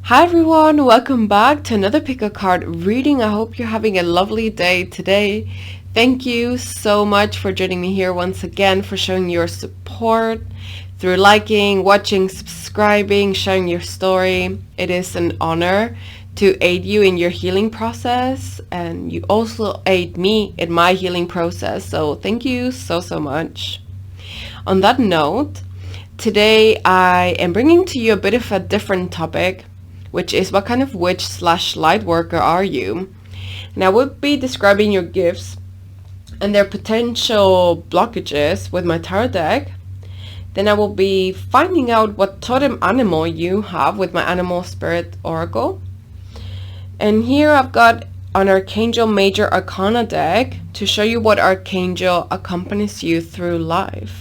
Hi everyone, welcome back to another pickacard reading. I hope you're having a lovely day today. Thank you so much for joining me here once again, for showing your support through liking, watching, subscribing, sharing your story. It is an honor to aid you in your healing process, and you also aid me in my healing process. So thank you so much. On that note, today I am bringing to you a bit of a different topic, which is what kind of witch/lightworker are you? And I will be describing your gifts and their potential blockages with my tarot deck. Then I will be finding out what totem animal you have with my animal spirit oracle. And here I've got an Archangel Major Arcana deck to show you what Archangel accompanies you through life.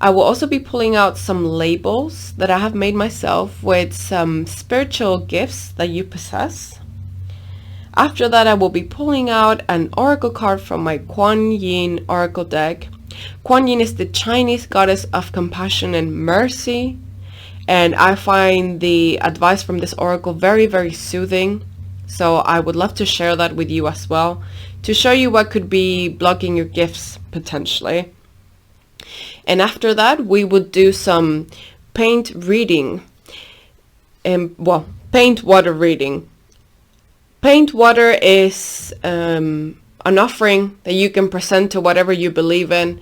I will also be pulling out some labels that I have made myself with some spiritual gifts that you possess. After that, I will be pulling out an oracle card from my Kuan Yin oracle deck. Kuan Yin is the Chinese goddess of compassion and mercy, and I find the advice from this oracle very soothing. So I would love to share that with you as well, to show you what could be blocking your gifts potentially. And after that, we would do some paint reading, paint water reading. Paint water is an offering that you can present to whatever you believe in,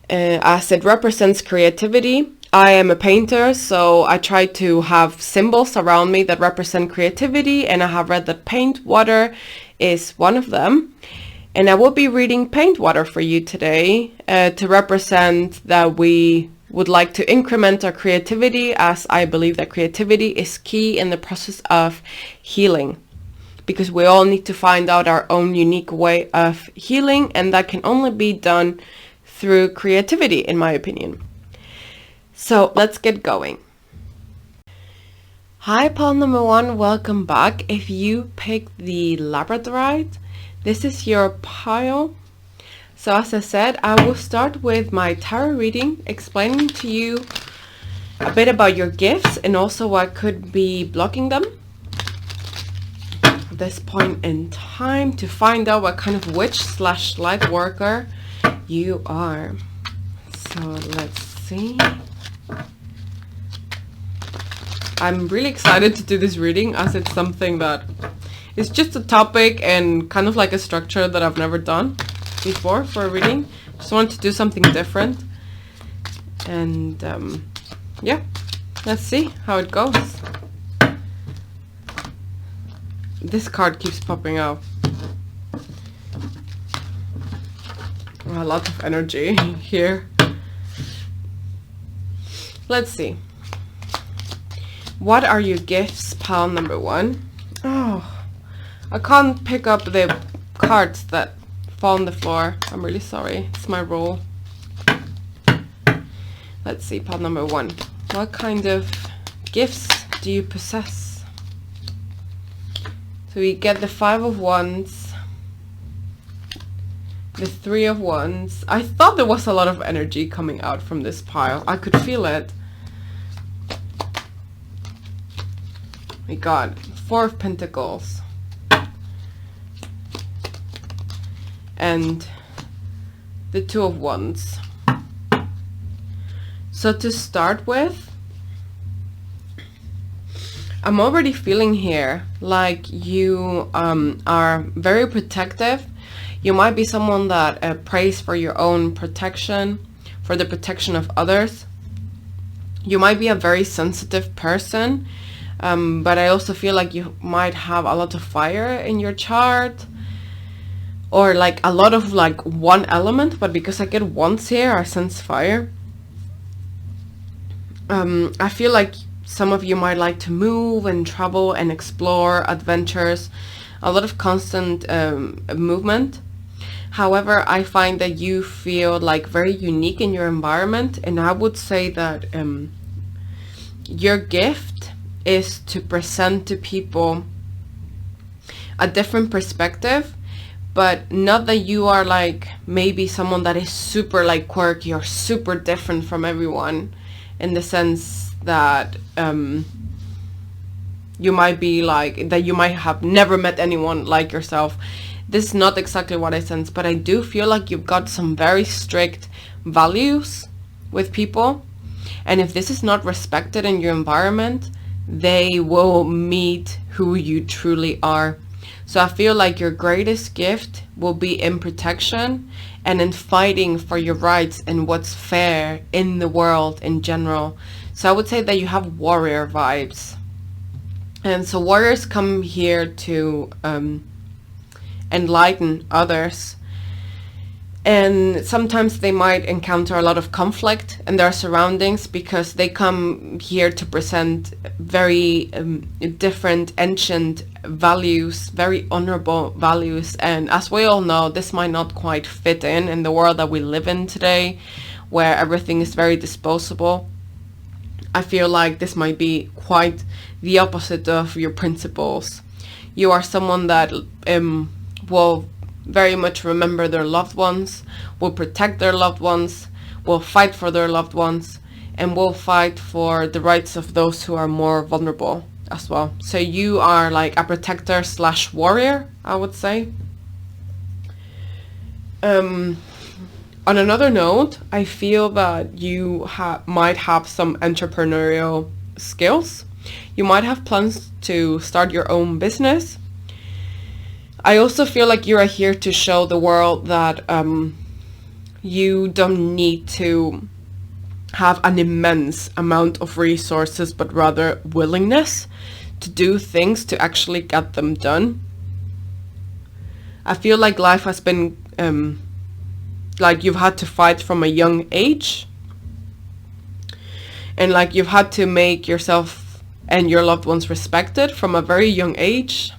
as it represents creativity. I am a painter, so I try to have symbols around me that represent creativity, and I have read that paint water is one of them. And I will be reading paint water for you today to represent that we would like to increment our creativity, as I believe that creativity is key in the process of healing, because we all need to find out our own unique way of healing, and that can only be done through creativity, in my opinion. So let's get going. Hi, pile number one, welcome back. If you picked the Labradorite, this is your pile. So as I said, I will start with my tarot reading, explaining to you a bit about your gifts and also what could be blocking them at this point in time, to find out what kind of witch/lightworker you are. So let's see. I'm really excited to do this reading, as it's something that it's just a topic and kind of like a structure that I've never done before for a reading. Just wanted to do something different. And yeah, let's see how it goes. This card keeps popping out. A lot of energy here. Let's see. What are your gifts, pile number one? Oh, I can't pick up the cards that fall on the floor. I'm really sorry. It's my rule. Let's see, pile number one. What kind of gifts do you possess? So we get the 5 of Wands, the 3 of Wands. I thought there was a lot of energy coming out from this pile. I could feel it. We got 4 of Pentacles. And the 2 of Wands. So to start with, I'm already feeling here like you are very protective. You might be someone that prays for your own protection, for the protection of others. You might be a very sensitive person, but I also feel like you might have a lot of fire in your chart, or like a lot of like one element, but because I get wands here, I sense fire. I feel like some of you might like to move and travel and explore adventures, a lot of constant movement. However, I find that you feel like very unique in your environment, and I would say that your gift is to present to people a different perspective, but not that you are like maybe someone that is super like quirky or super different from everyone, in the sense that You might be like that, you might have never met anyone like yourself. This is not exactly what I sense, but I do feel like you've got some very strict values with people, and if this is not respected in your environment, they will meet who you truly are. So I feel like your greatest gift will be in protection and in fighting for your rights and what's fair in the world in general. So I would say that you have warrior vibes. And so warriors come here to enlighten others. And sometimes they might encounter a lot of conflict in their surroundings because they come here to present very different ancient values, very honorable values. And as we all know, this might not quite fit in the world that we live in today, where everything is very disposable. I feel like this might be quite the opposite of your principles. You are someone that will very much remember their loved ones, will protect their loved ones, will fight for their loved ones, and will fight for the rights of those who are more vulnerable as well. So you are like a protector slash warrior, I would say. On another note, I feel that you might have some entrepreneurial skills. You might have plans to start your own business. I also feel like you are here to show the world that you don't need to have an immense amount of resources, but rather willingness to do things to actually get them done. I feel like life has been like you've had to fight from a young age, and like you've had to make yourself and your loved ones respected from a very young age.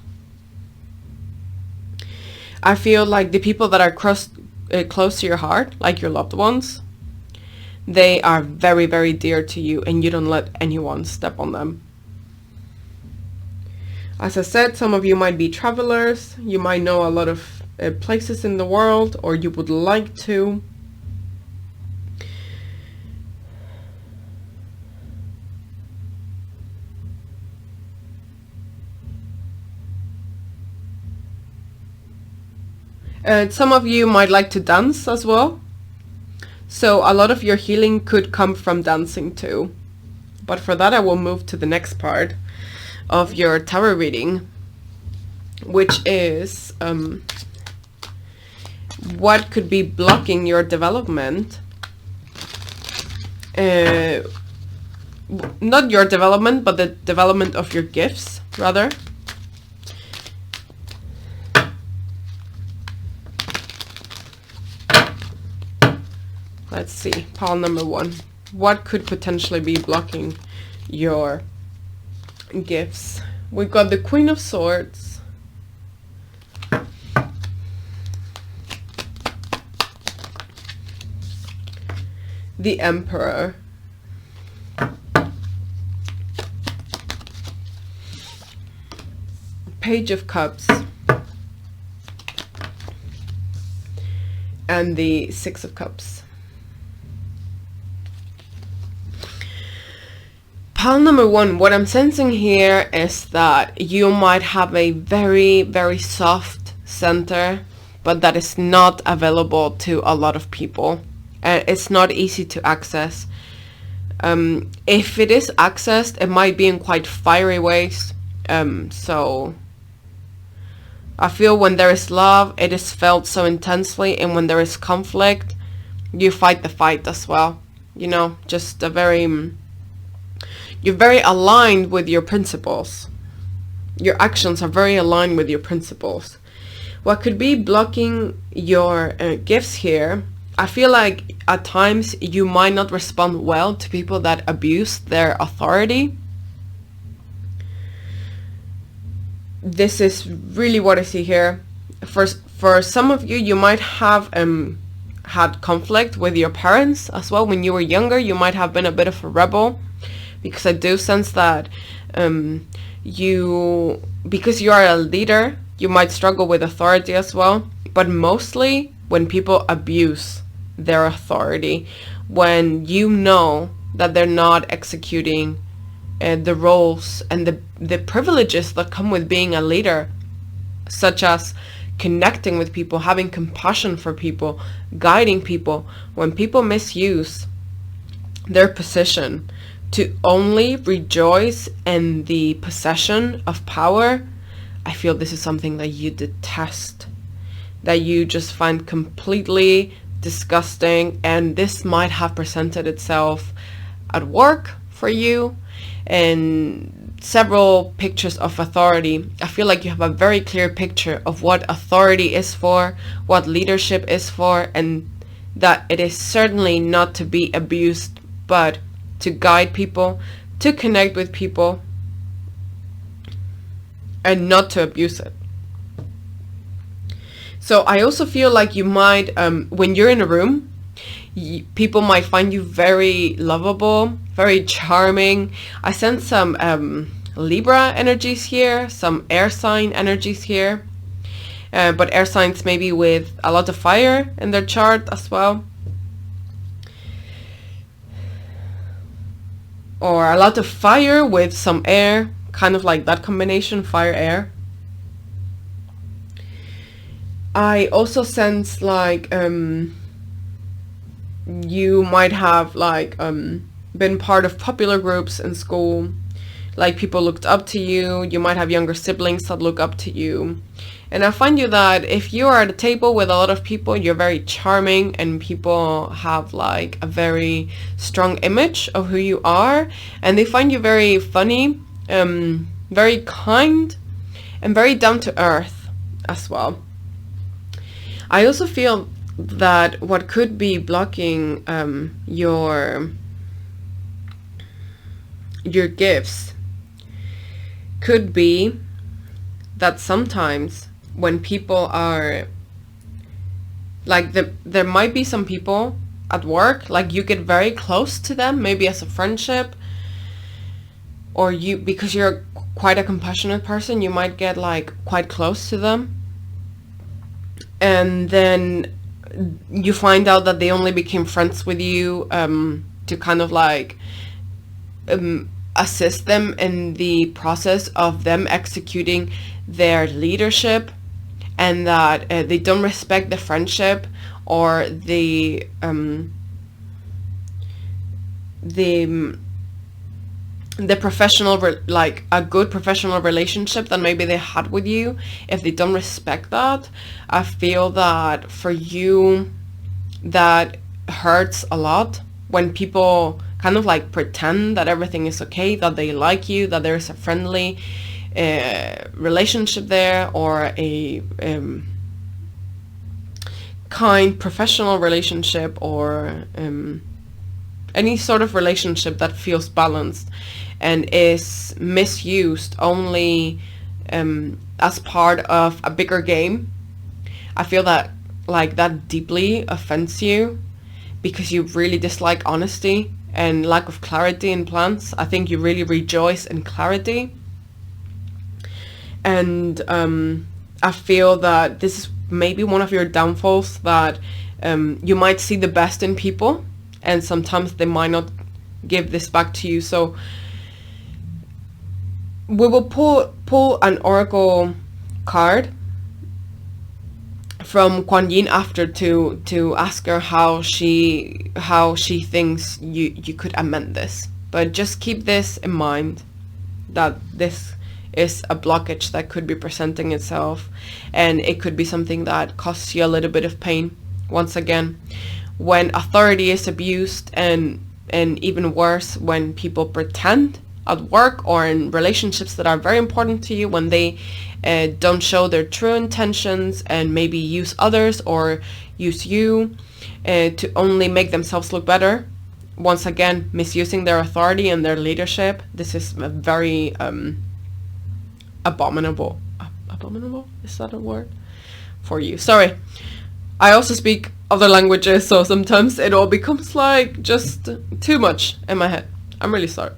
I feel like the people that are close to your heart, like your loved ones, they are very, very dear to you, and you don't let anyone step on them. As I said, some of you might be travelers. You might know a lot of places in the world, or you would like to. Some of you might like to dance as well. So a lot of your healing could come from dancing too. But for that, I will move to the next part of your tarot reading, which is what could be blocking your development. Not your development, but the development of your gifts, rather. Let's see, pile number 1. What could potentially be blocking your gifts? We got the Queen of Swords, the Emperor, Page of Cups, and the Six of Cups. Pile number 1, what I'm sensing here is that you might have a very, very soft center, but that is not available to a lot of people. It's not easy to access. If it is accessed, it might be in quite fiery ways. So I feel when there is love, it is felt so intensely, and when there is conflict, you fight the fight as well. You know, just a very... You're very aligned with your principles. Your actions are very aligned with your principles. What could be blocking your gifts here, I feel like at times you might not respond well to people that abuse their authority. This is really what I see here. For some of you, you might have had conflict with your parents as well. When you were younger, you might have been a bit of a rebel. Because I do sense that because you are a leader, you might struggle with authority as well. But mostly when people abuse their authority, when you know that they're not executing the roles and the privileges that come with being a leader, such as connecting with people, having compassion for people, guiding people. When people misuse their position to only rejoice in the possession of power, I feel this is something that you detest, that you just find completely disgusting, and this might have presented itself at work for you and several pictures of authority. I feel like you have a very clear picture of what authority is for, what leadership is for, and that it is certainly not to be abused, but to guide people, to connect with people, and not to abuse it. So I also feel like you might, when you're in a room, people might find you very lovable, very charming. I sense some Libra energies here, some air sign energies here, but air signs maybe with a lot of fire in their chart as well, or a lot of fire with some air, kind of like that combination, fire air. I also sense like you might have like been part of popular groups in school, like people looked up to you. You might have younger siblings that look up to you. And I find you that if you are at a table with a lot of people, you're very charming, and people have like a very strong image of who you are, and they find you very funny, very kind, and very down to earth as well. I also feel that what could be blocking your gifts could be that sometimes when people are like, there might be some people at work, like you get very close to them, maybe as a friendship, or you, because you're quite a compassionate person, you might get like quite close to them, and then you find out that they only became friends with you to kind of like assist them in the process of them executing their leadership, and that they don't respect the friendship or the professional like a good professional relationship that maybe they had with you. If they don't respect that, I feel that for you that hurts a lot when people kind of like pretend that everything is okay, that they like you, that there is a friendly relationship there, or a kind professional relationship, or any sort of relationship that feels balanced and is misused only as part of a bigger game. I feel that like that deeply offends you, because you really dislike honesty and lack of clarity in plans. I think you really rejoice in clarity. And I feel that this is maybe one of your downfalls, that you might see the best in people, and sometimes they might not give this back to you. So we will pull an oracle card from Kuan Yin after to ask her how she thinks you could amend this. But just keep this in mind, that this is a blockage that could be presenting itself, and it could be something that causes you a little bit of pain. Once again, when authority is abused, and even worse, when people pretend at work or in relationships that are very important to you, when they don't show their true intentions and maybe use others or use you to only make themselves look better. Once again, misusing their authority and their leadership. This is a very abominable, is that a word for you? Sorry, I also speak other languages, so sometimes it all becomes like just too much in my head. I'm really sorry.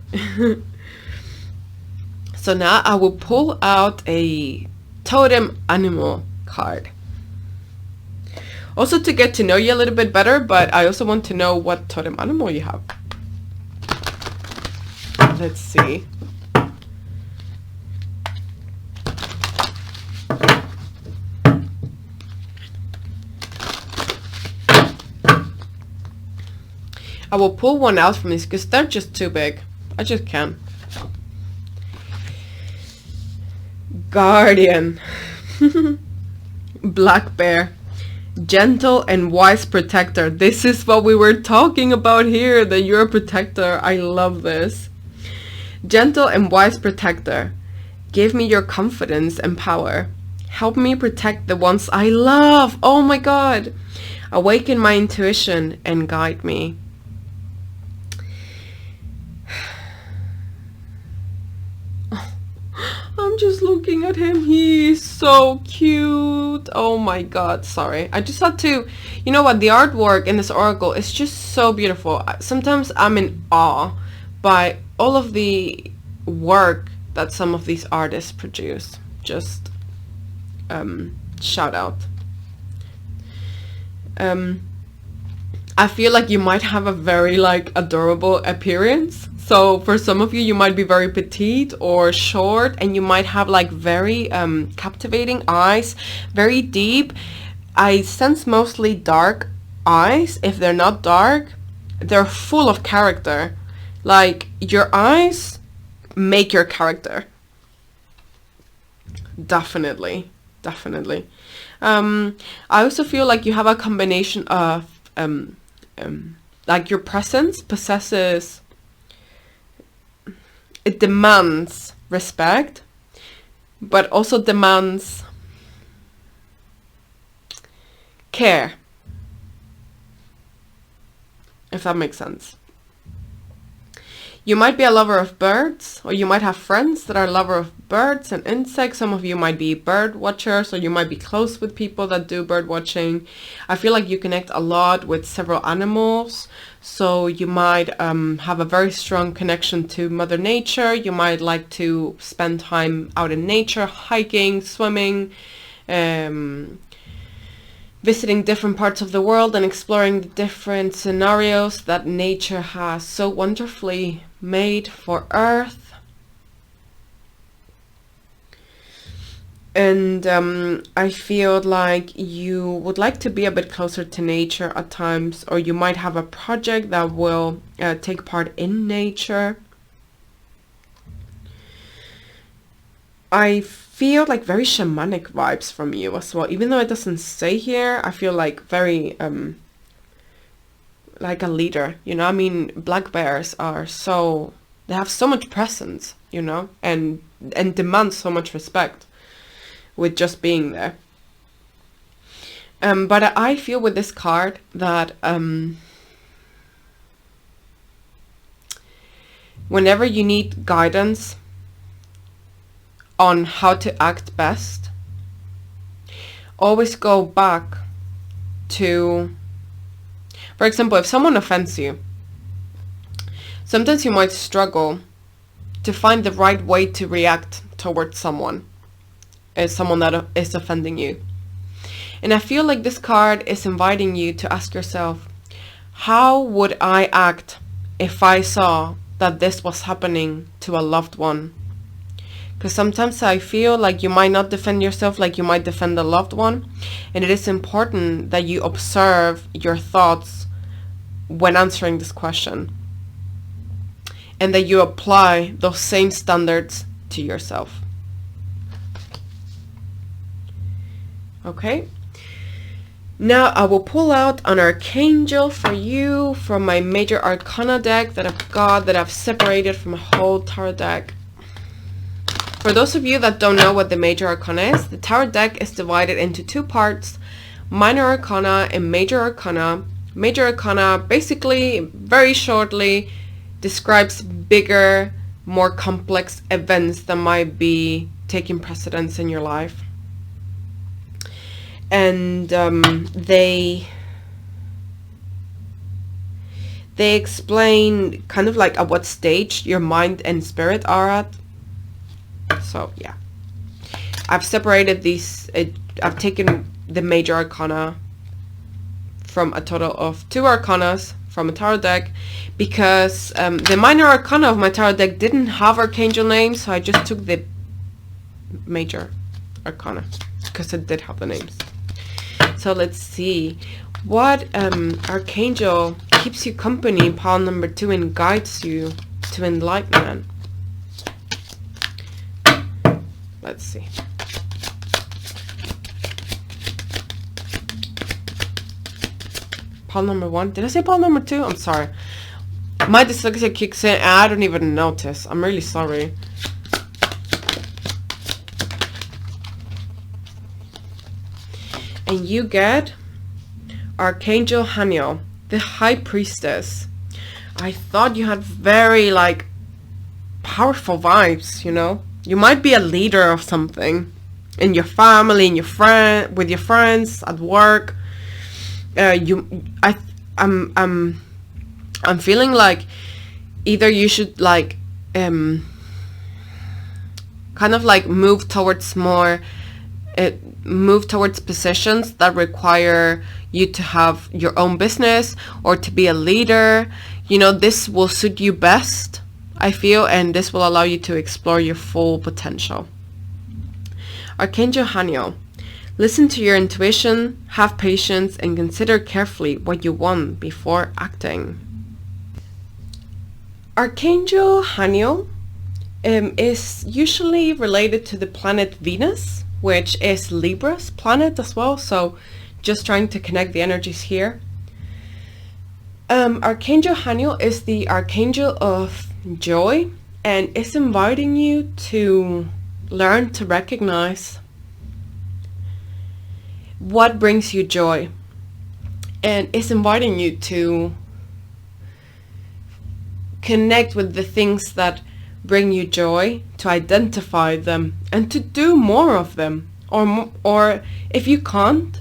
So now I will pull out a totem animal card, also to get to know you a little bit better, but I also want to know what totem animal you have. Let's see. I will pull one out from these because they're just too big. I just can't. Guardian. Black bear. Gentle and wise protector. This is what we were talking about here, that you're a protector. I love this. Gentle and wise protector. Give me your confidence and power. Help me protect the ones I love. Oh my god. Awaken my intuition and guide me. I'm just looking at him. He's so cute. Oh my god, sorry. I just had to, you know what, the artwork in this oracle is just so beautiful. Sometimes I'm in awe by all of the work that some of these artists produce. Just shout out. I feel like you might have a very like adorable appearance. So for some of you, you might be very petite or short, and you might have like very captivating eyes, very deep. I sense mostly dark eyes. If they're not dark, they're full of character. Like your eyes make your character. Definitely, definitely. I also feel like you have a combination of like your presence possesses. It demands respect, but also demands care, if that makes sense. You might be a lover of birds, or you might have friends that are lover of birds and insects. Some of you might be bird watchers, or you might be close with people that do bird watching. I feel like you connect a lot with several animals. So you might have a very strong connection to Mother Nature. You might like to spend time out in nature, hiking, swimming, visiting different parts of the world and exploring the different scenarios that nature has so wonderfully made for Earth. And I feel like you would like to be a bit closer to nature at times, or you might have a project that will take part in nature. I feel like very shamanic vibes from you as well. Even though it doesn't say here, I feel like very like a leader, you know. I mean, black bears are so, they have so much presence, you know, and demand so much respect with just being there. But I feel with this card that whenever you need guidance on how to act best, always go back to, for example, if someone offends you, sometimes you might struggle to find the right way to react towards someone that is offending you. And I feel like this card is inviting you to ask yourself, how would I act if I saw that this was happening to a loved one? Because sometimes I feel like you might not defend yourself like you might defend a loved one. And it is important that you observe your thoughts when answering this question, and that you apply those same standards to yourself. Okay, now I will pull out an Archangel for you from my Major Arcana deck that I've separated from a whole tarot deck. For those of you that don't know what the Major Arcana is, the tarot deck is divided into two parts, Minor Arcana and Major Arcana. Major Arcana, basically, very shortly, describes bigger, more complex events that might be taking precedence in your life. And they explain kind of like at what stage your mind and spirit are at. So yeah, I've separated these. I've taken the Major Arcana from a total of 2 Arcanas from a tarot deck, because the minor arcana of my tarot deck didn't have archangel names, so I just took the major arcana because it did have the names. So let's see what archangel keeps you company, pile number 2, and guides you to enlightenment. Let's see. Pile number 1. Did I say pile number 2? I'm sorry. My dyslexia kicks in and I don't even notice. I'm really sorry. And you get Archangel Haniel, the High Priestess. I thought you had very like powerful vibes, you know. You might be a leader of something in your family, in your with your friends, at work. I'm feeling like either you should like kind of like move towards positions that require you to have your own business or to be a leader. You know, this will suit you best, I feel, and this will allow you to explore your full potential. Archangel Haniel. Listen to your intuition, have patience, and consider carefully what you want before acting. Archangel Haniel is usually related to the planet Venus, which is Libra's planet as well, so just trying to connect the energies here. Archangel Haniel is the archangel of joy and is inviting you to learn to recognize what brings you joy, and is inviting you to connect with the things that bring you joy, to identify them and to do more of them, or if you can't,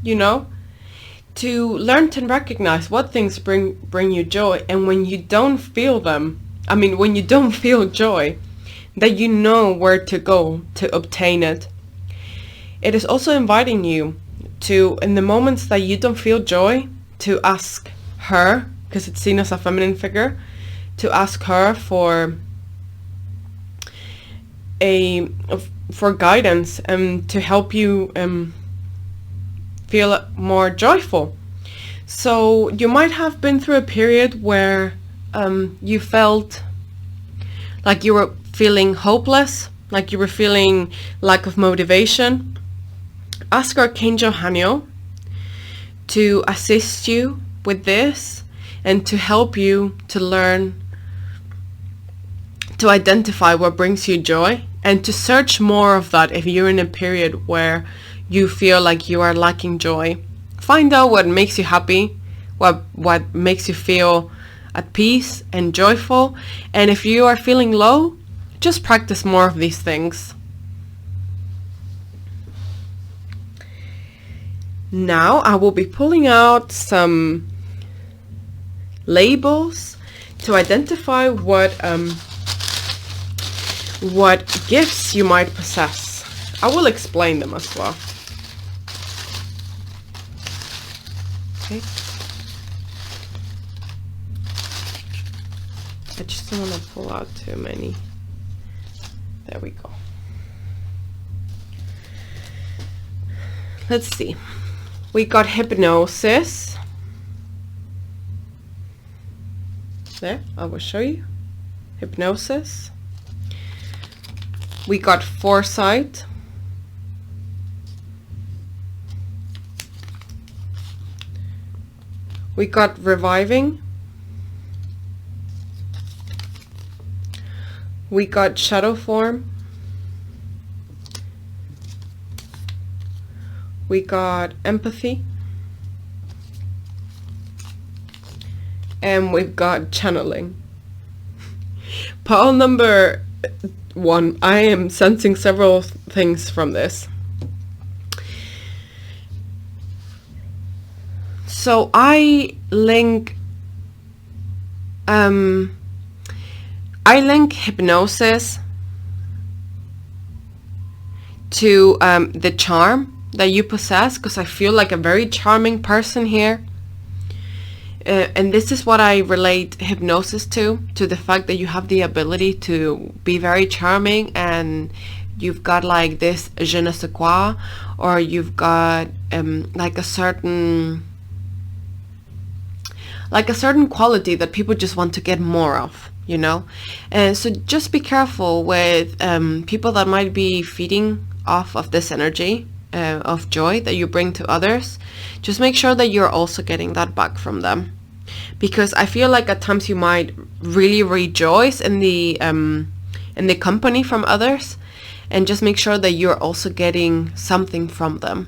you know, to learn to recognize what things bring you joy, and when you don't feel them, when you don't feel joy, that you know where to go to obtain it. It is also inviting you to, in the moments that you don't feel joy, to ask her, because it's seen as a feminine figure, to ask her for guidance and to help you feel more joyful. So you might have been through a period where you felt like you were feeling hopeless, like you were feeling lack of motivation. Ask Archangel Haniel to assist you with this and to help you to learn to identify what brings you joy, and to search more of that if you're in a period where you feel like you are lacking joy. Find out what makes you happy, what makes you feel at peace and joyful, and if you are feeling low, just practice more of these things. Now I will be pulling out some labels to identify what gifts you might possess. I will explain them as well. Okay. I just don't want to pull out too many. There we go. Let's see. We got hypnosis. There, I will show you. Hypnosis. We got foresight. We got reviving. We got shadow form. We got empathy. And we've got channeling. Pile number 1. I am sensing several things from this. So I link hypnosis to the charm that you possess, because I feel like a very charming person here. And this is what I relate hypnosis to the fact that you have the ability to be very charming, and you've got like this je ne sais quoi, or you've got like a certain quality that people just want to get more of, you know. And so just be careful with people that might be feeding off of this energy of joy that you bring to others. Just make sure that you're also getting that back from them, because I feel like at times you might really rejoice in the company from others, and just make sure that you're also getting something from them.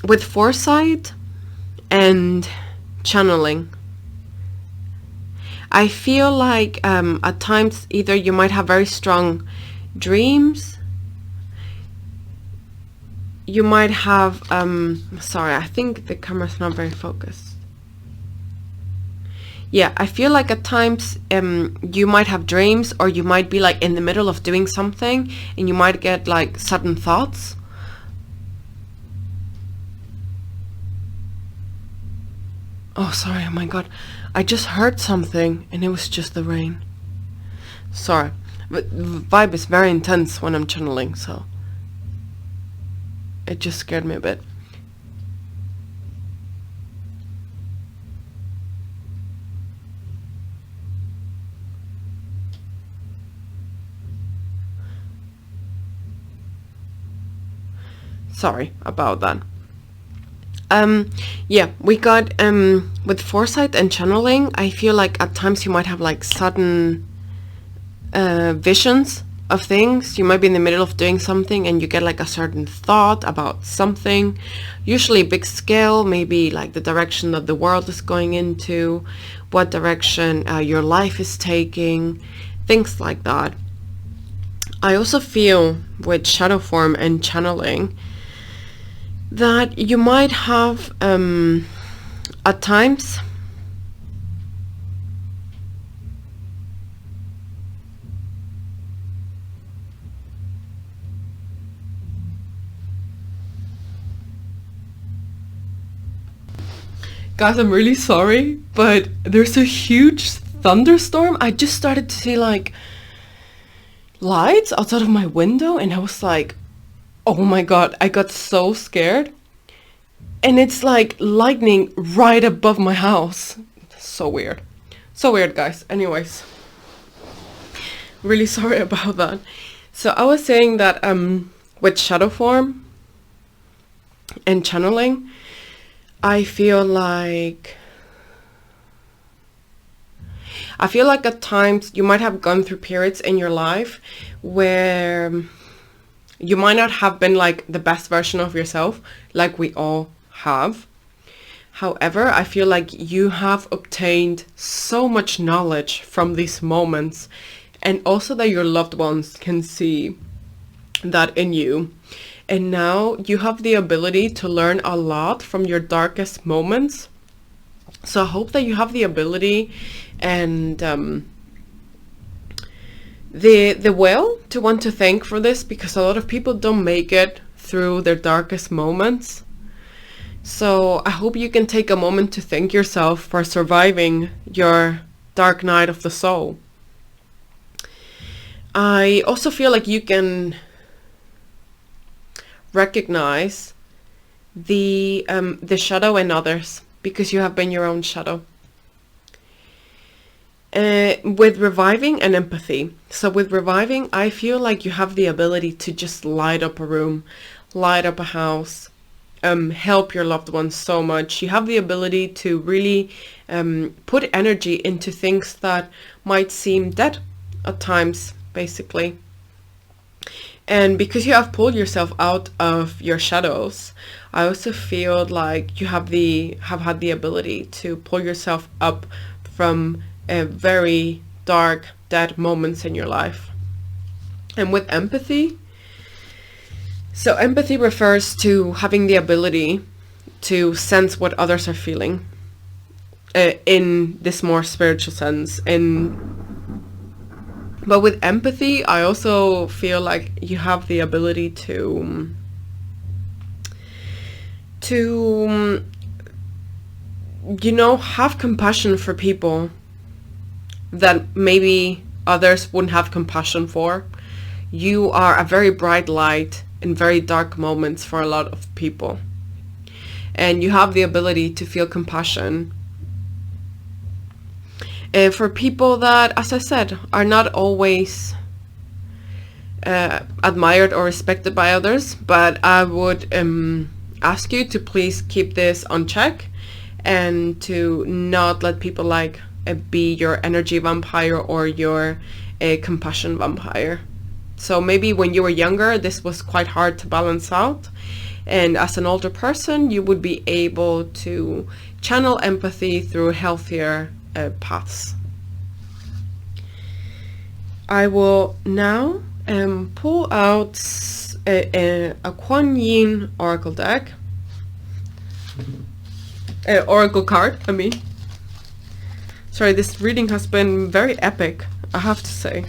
With foresight and channeling, I feel like at times either you might have very strong dreams, you might have sorry, I think the camera's not very focused. Yeah, I feel like at times you might have dreams, or you might be like in the middle of doing something and you might get like sudden thoughts. Oh, sorry, oh my god, I just heard something and it was just the rain. Sorry, but the vibe is very intense when I'm channeling, so it just scared me a bit. Sorry about that. Yeah, we got with foresight and channeling, I feel like at times you might have like sudden visions of things. You might be in the middle of doing something and you get like a certain thought about something, usually big scale, maybe like the direction that the world is going into, what direction your life is taking, things like that. I also feel with shadow form and channeling that you might have at times guys, I'm really sorry, but there's a huge thunderstorm. I just started to see like lights outside of my window and I was like, oh my god, I got so scared. And it's like lightning right above my house. So weird. So weird, guys. Anyways, really sorry about that. So I was saying that with shadow form and channeling, I feel like at times you might have gone through periods in your life where you might not have been like the best version of yourself, like we all have. However, I feel like you have obtained so much knowledge from these moments, and also that your loved ones can see that in you. And now you have the ability to learn a lot from your darkest moments. So I hope that you have the ability and the will to want to thank for this, because a lot of people don't make it through their darkest moments. So I hope you can take a moment to thank yourself for surviving your dark night of the soul. I also feel like you can recognize the shadow in others, because you have been your own shadow. With reviving and empathy. So with reviving, I feel like you have the ability to just light up a room, light up a house, help your loved ones so much. You have the ability to really put energy into things that might seem dead at times, basically. And because you have pulled yourself out of your shadows, I also feel like you have had the ability to pull yourself up from very dark, dead moments in your life. And with empathy, so empathy refers to having the ability to sense what others are feeling in this more spiritual sense. But with empathy, I also feel like you have the ability to to, you know, have compassion for people that maybe others wouldn't have compassion for. You are a very bright light in very dark moments for a lot of people. And you have the ability to feel compassion for people that, as I said, are not always admired or respected by others. But I would ask you to please keep this on check and to not let people like be your energy vampire or your compassion vampire. So maybe when you were younger, this was quite hard to balance out. And as an older person, you would be able to channel empathy through healthier paths. I will now pull out a Kuan Yin Oracle deck. Oracle card, I mean. Sorry, this reading has been very epic, I have to say.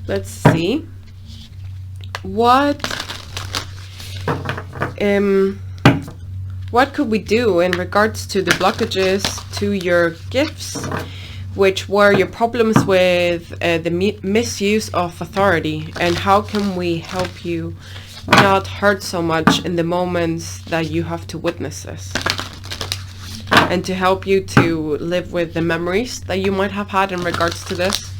Let's see. What could we do in regards to the blockages to your gifts, which were your problems with the misuse of authority, and how can we help you not hurt so much in the moments that you have to witness this, and to help you to live with the memories that you might have had in regards to this?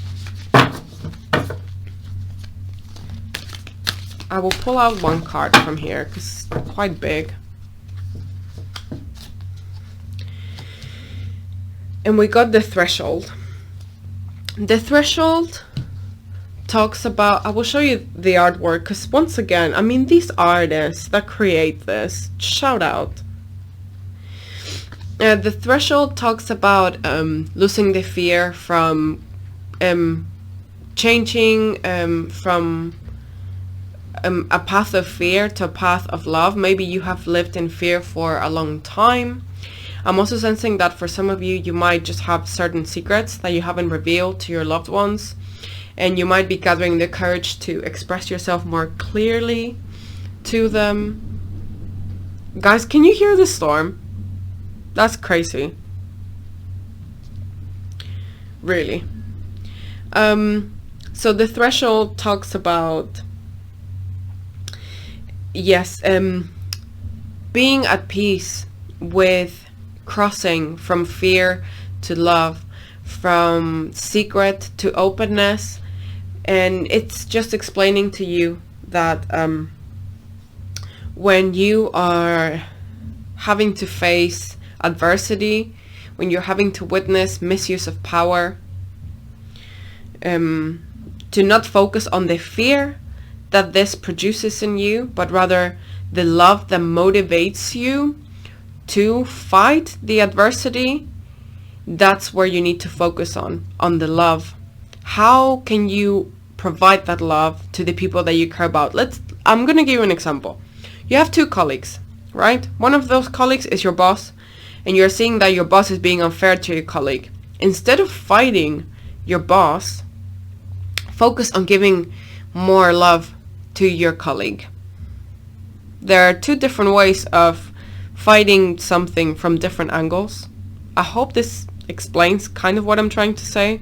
I will pull out one card from here because it's quite big. And we got the threshold. The threshold talks about, I will show you the artwork because once again, I mean, these artists that create this, shout out. The threshold talks about losing the fear from changing from a path of fear to a path of love. Maybe you have lived in fear for a long time. I'm also sensing that for some of you, you might just have certain secrets that you haven't revealed to your loved ones, and you might be gathering the courage to express yourself more clearly to them. Guys, can you hear the storm? That's crazy. Really. So the threshold talks about, yes, being at peace with crossing from fear to love, from secret to openness. And it's just explaining to you that when you are having to face adversity, when you're having to witness misuse of power, to not focus on the fear that this produces in you, but rather the love that motivates you to fight the adversity. That's where you need to focus on the love. How can you provide that love to the people that you care about? I'm gonna give you an example. You have two colleagues, right? One of those colleagues is your boss, and you're seeing that your boss is being unfair to your colleague. Instead of fighting your boss, focus on giving more love to your colleague. There are two different ways of fighting something from different angles. I hope this explains kind of what I'm trying to say.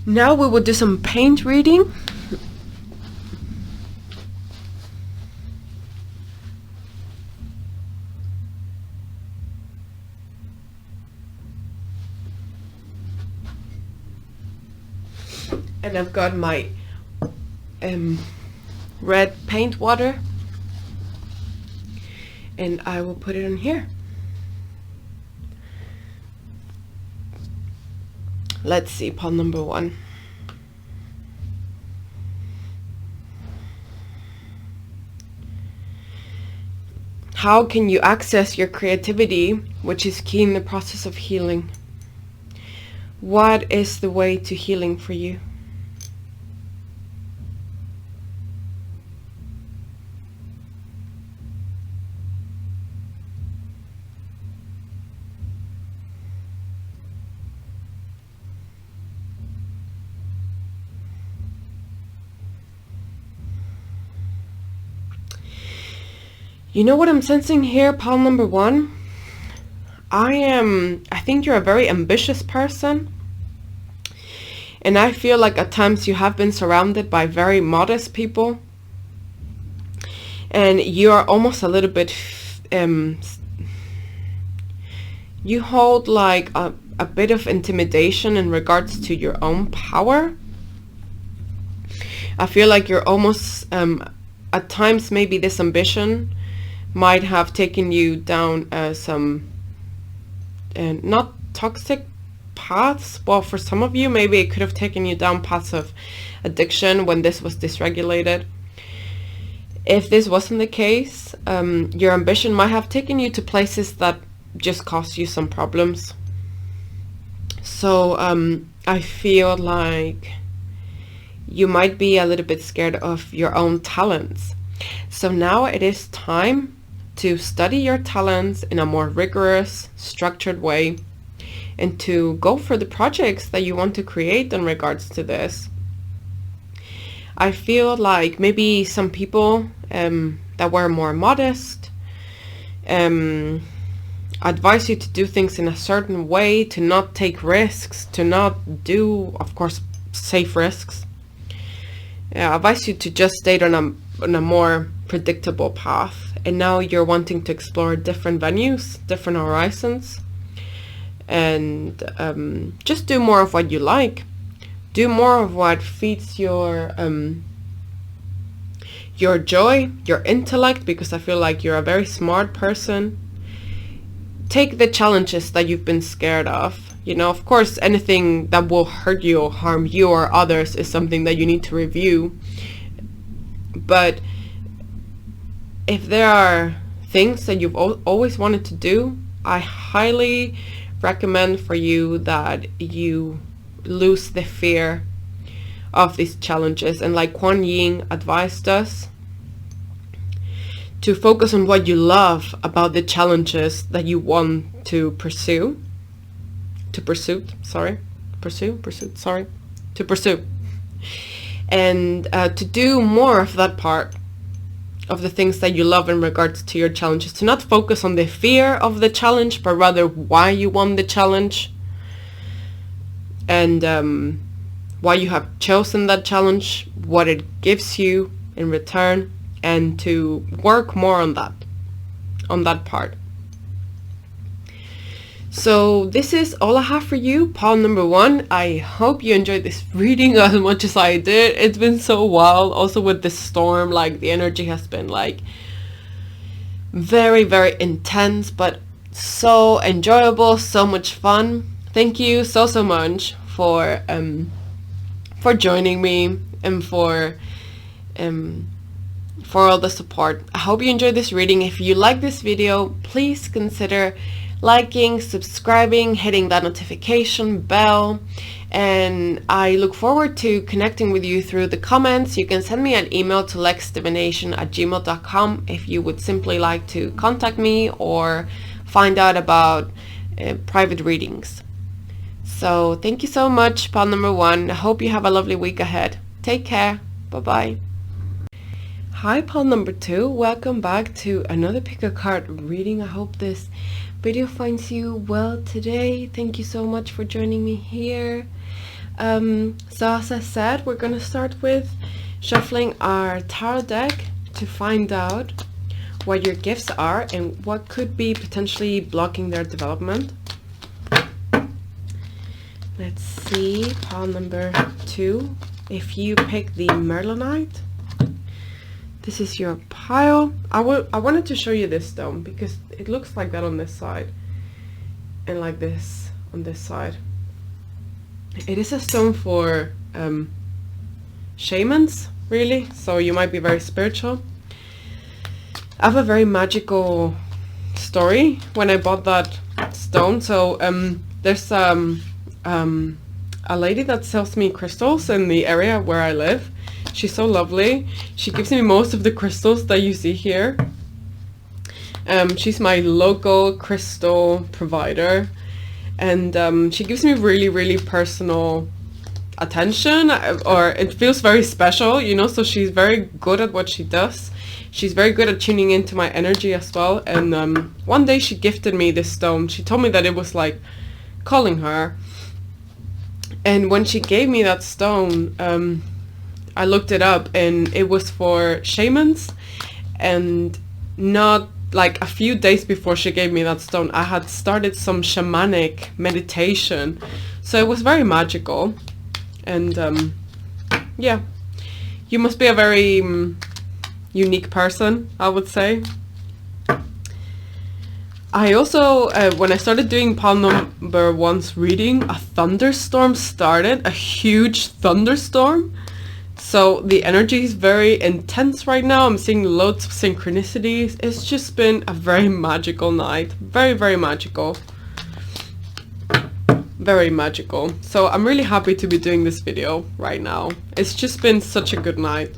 Now we will do some paint reading. And I've got my red paint water, and I will put it in here. Let's see, pile number 1. How can you access your creativity, which is key in the process of healing? What is the way to healing for you? You know what I'm sensing here, pile number 1? I think you're a very ambitious person. And I feel like at times you have been surrounded by very modest people. And you are almost a little bit, you hold like a bit of intimidation in regards to your own power. I feel like you're almost, at times maybe this ambition might have taken you down some not toxic paths. Well, for some of you, maybe it could have taken you down paths of addiction when this was dysregulated. If this wasn't the case, your ambition might have taken you to places that just caused you some problems. So I feel like you might be a little bit scared of your own talents. So now it is time to study your talents in a more rigorous, structured way, and to go for the projects that you want to create in regards to this. I feel like maybe some people that were more modest advise you to do things in a certain way, to not take risks, to not do, of course, safe risks. Advise you to just stay on a more predictable path. And now you're wanting to explore different venues, different horizons, and just do more of what you like. Do more of what feeds your joy, your intellect, because I feel like you're a very smart person. Take the challenges that you've been scared of. You know, of course, anything that will hurt you or harm you or others is something that you need to review. But if there are things that you've always wanted to do, I highly recommend for you that you lose the fear of these challenges. And like Kuan Yin advised us, to focus on what you love about the challenges that you want to pursue. And to do more of that part of the things that you love in regards to your challenges. To not focus on the fear of the challenge, but rather why you want the challenge, and why you have chosen that challenge, what it gives you in return, and to work more on that part. So this is all I have for you, pile number 1. I hope you enjoyed this reading as much as I did. It's been so wild. Also with this storm, like the energy has been like very, very intense, but so enjoyable, so much fun. Thank you so much for joining me and for all the support. I hope you enjoyed this reading. If you like this video, please consider liking, subscribing, hitting that notification bell, and I look forward to connecting with you through the comments. You can send me an email to lexdivination@gmail.com if you would simply like to contact me or find out about private readings. So thank you so much, pile number 1. I hope you have a lovely week ahead. Take care. Bye-bye. Hi, pile number 2. Welcome back to another pick a card reading. I hope this video finds you well today. Thank you so much for joining me here. So as I said, we're going to start with shuffling our tarot deck to find out what your gifts are and what could be potentially blocking their development. Let's see, pile number 2. If you pick the Merlinite, this is your pile. I wanted to show you this stone because it looks like that on this side and like this on this side. It is a stone for shamans, really, so you might be very spiritual. I have a very magical story when I bought that stone. So there's a lady that sells me crystals in the area where I live. She's so lovely. She gives me most of the crystals that you see here. She's my local crystal provider, and she gives me really, really personal attention, or it feels very special, you know, so she's very good at what she does. She's very good at tuning into my energy as well. And one day she gifted me this stone. She told me that it was like calling her. And when she gave me that stone, I looked it up, and it was for shamans. And not like a few days before she gave me that stone, I had started some shamanic meditation. So it was very magical. And yeah, you must be a very unique person, I would say. I also, when I started doing pile number 1's reading, a thunderstorm started, a huge thunderstorm. So the energy is very intense right now. I'm seeing loads of synchronicities. It's just been a very magical night. Very, very magical. Very magical. So I'm really happy to be doing this video right now. It's just been such a good night.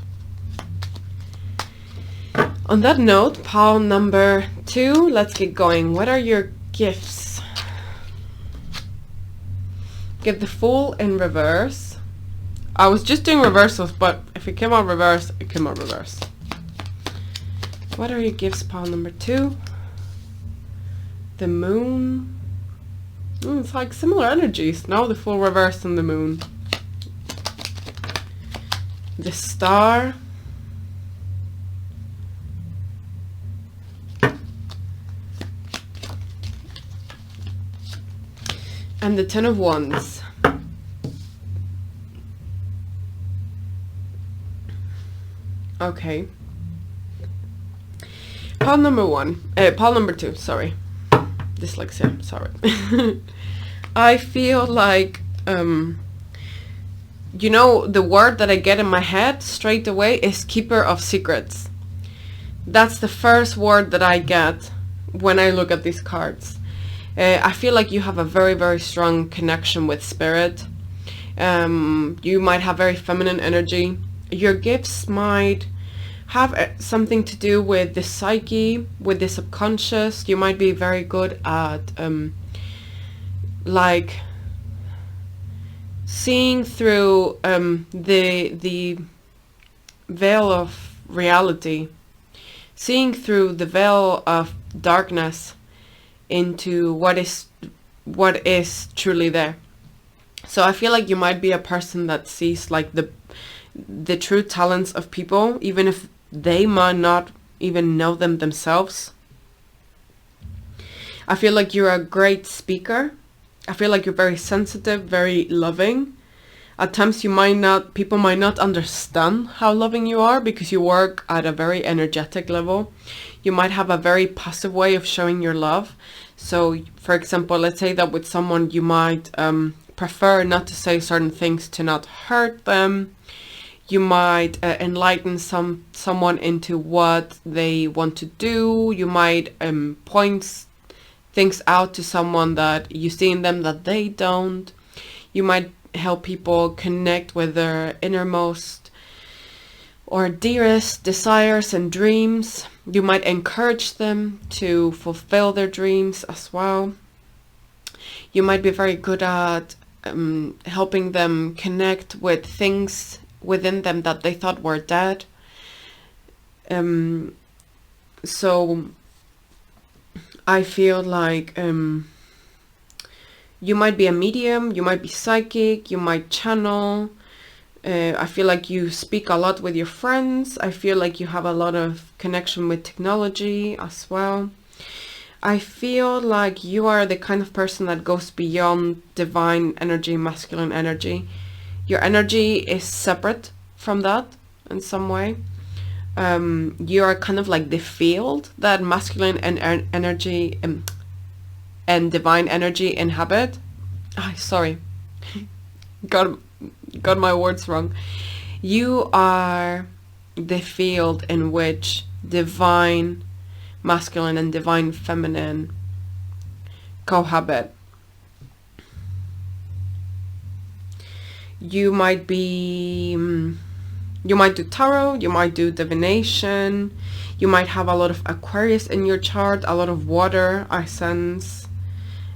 On that note, pile number 2, let's get going. What are your gifts? Get the Fool in reverse. I was just doing reversals, but if it came out reverse, it came out reverse. What are your gifts, pile number 2? The Moon. It's like similar energies. No, the Fool reverse and the Moon. The Star. And the Ten of Wands. Okay. Pile number 1. Pile number 2, sorry. Dyslexia, sorry. I feel like, you know, the word that I get in my head straight away is Keeper of Secrets. That's the first word that I get when I look at these cards. I feel like you have a very, very strong connection with spirit. You might have very feminine energy. Your gifts might have something to do with the psyche, with the subconscious. You might be very good at like seeing through the veil of reality, seeing through the veil of darkness into what is truly there. So I feel like you might be a person that sees like the true talents of people, even if they might not even know them themselves. I feel like you're a great speaker. I feel like you're very sensitive, very loving. At times people might not understand how loving you are because you work at a very energetic level. You might have a very passive way of showing your love. So, for example, let's say that with someone you might prefer not to say certain things to not hurt them. You might enlighten someone into what they want to do. You might point things out to someone that you see in them that they don't. You might help people connect with their innermost or dearest desires and dreams. You might encourage them to fulfill their dreams as well. You might be very good at helping them connect with things within them that they thought were dead. So I feel like you might be a medium, you might be psychic, you might channel. I feel like you speak a lot with your friends. I feel like you have a lot of connection with technology as well. I feel like you are the kind of person that goes beyond divine energy, masculine energy. Your energy is separate from that in some way. You are kind of like the field that masculine and energy and divine energy inhabit. Sorry, got my words wrong. You are the field in which divine masculine and divine feminine cohabit. You might do tarot, you might do divination, you might have a lot of Aquarius in your chart, a lot of water, I sense,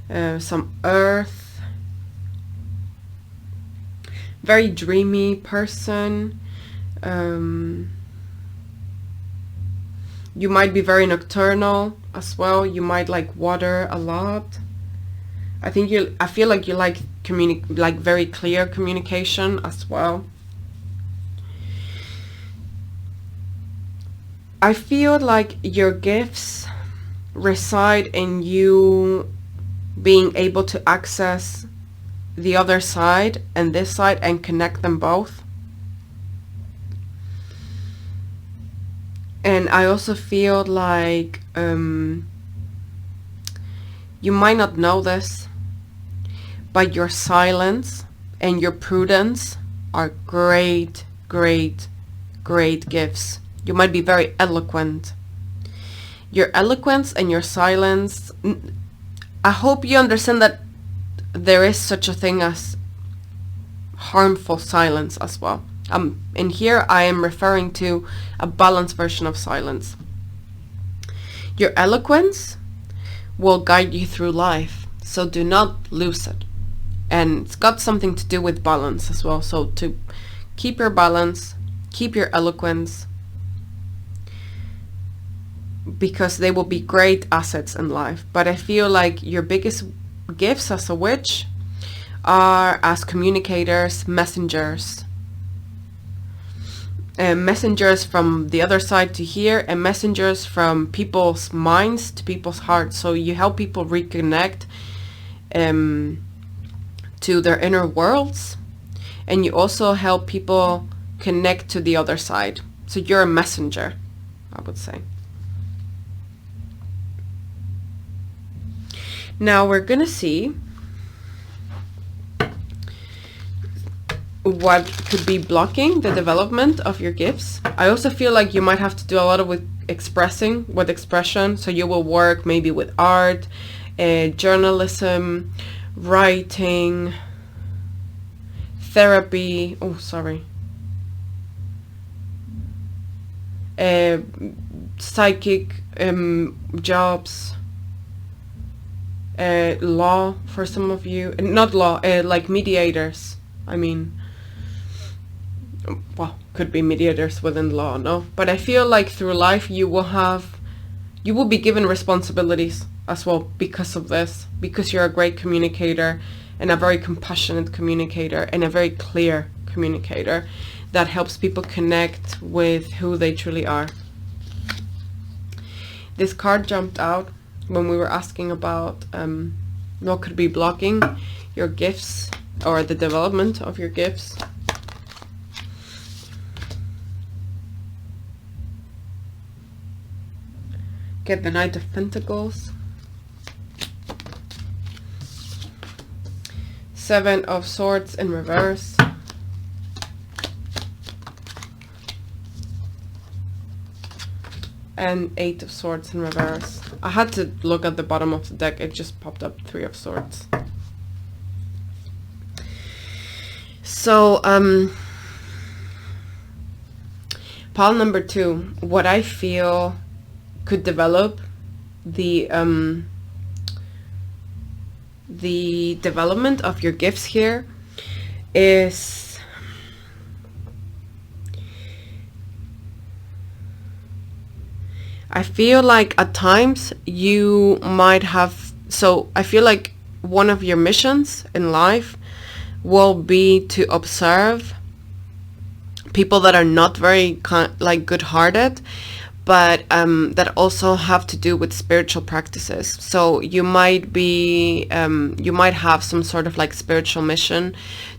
some earth, very dreamy person. You might be very nocturnal as well. You might like water a lot. I feel like you like very clear communication as well. I feel like your gifts reside in you being able to access the other side and this side and connect them both. And I also feel like you might not know this, but your silence and your prudence are great, great, great gifts. You might be very eloquent. Your eloquence and your silence, I hope you understand that there is such a thing as harmful silence as well. In here I am referring to a balanced version of silence. Your eloquence will guide you through life, so do not lose it. And it's got something to do with balance as well. So to keep your balance, keep your eloquence, because they will be great assets in life. But I feel like your biggest gifts as a witch are as communicators, messengers. Messengers from the other side to here, and messengers from people's minds to people's hearts. So you help people reconnect to their inner worlds, and you also help people connect to the other side. So you're a messenger, I would say. Now we're gonna see what could be blocking the development of your gifts. I also feel like you might have to do a lot of with expression. So you will work maybe with art, journalism, writing, therapy. Oh, sorry. Psychic jobs. Law for some of you. Not law, like mediators. I mean, well, could be mediators within law, no? But I feel like through life you will be given responsibilities as well because of this, because you're a great communicator and a very compassionate communicator and a very clear communicator that helps people connect with who they truly are. This card jumped out when we were asking about what could be blocking your gifts or the development of your gifts. Get the Knight of Pentacles, Seven of Swords in reverse, and Eight of Swords in reverse. I had to look at the bottom of the deck, it just popped up Three of Swords. So, pile number 2, what I feel could develop the development of your gifts here is I feel like at times you might have, so I feel like one of your missions in life will be to observe people that are not very good-hearted, but that also have to do with spiritual practices. So you might be, you might have some sort of like spiritual mission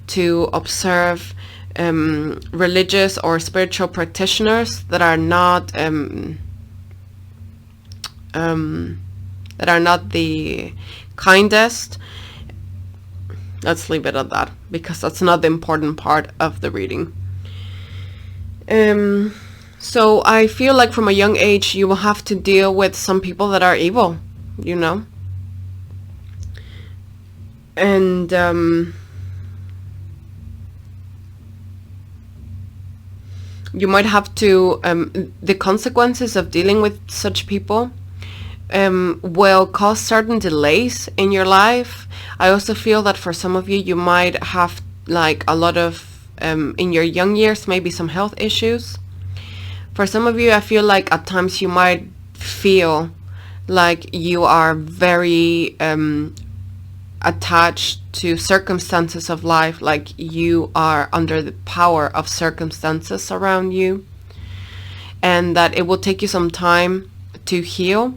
to observe religious or spiritual practitioners that are not the kindest. Let's leave it at that, because that's not the important part of the reading. So I feel like from a young age you will have to deal with some people that are evil, you know? And you might have to, the consequences of dealing with such people will cause certain delays in your life. I also feel that for some of you, you might have like a lot of, in your young years, maybe some health issues. For some of you, I feel like at times you might feel like you are very attached to circumstances of life, like you are under the power of circumstances around you, and that it will take you some time to heal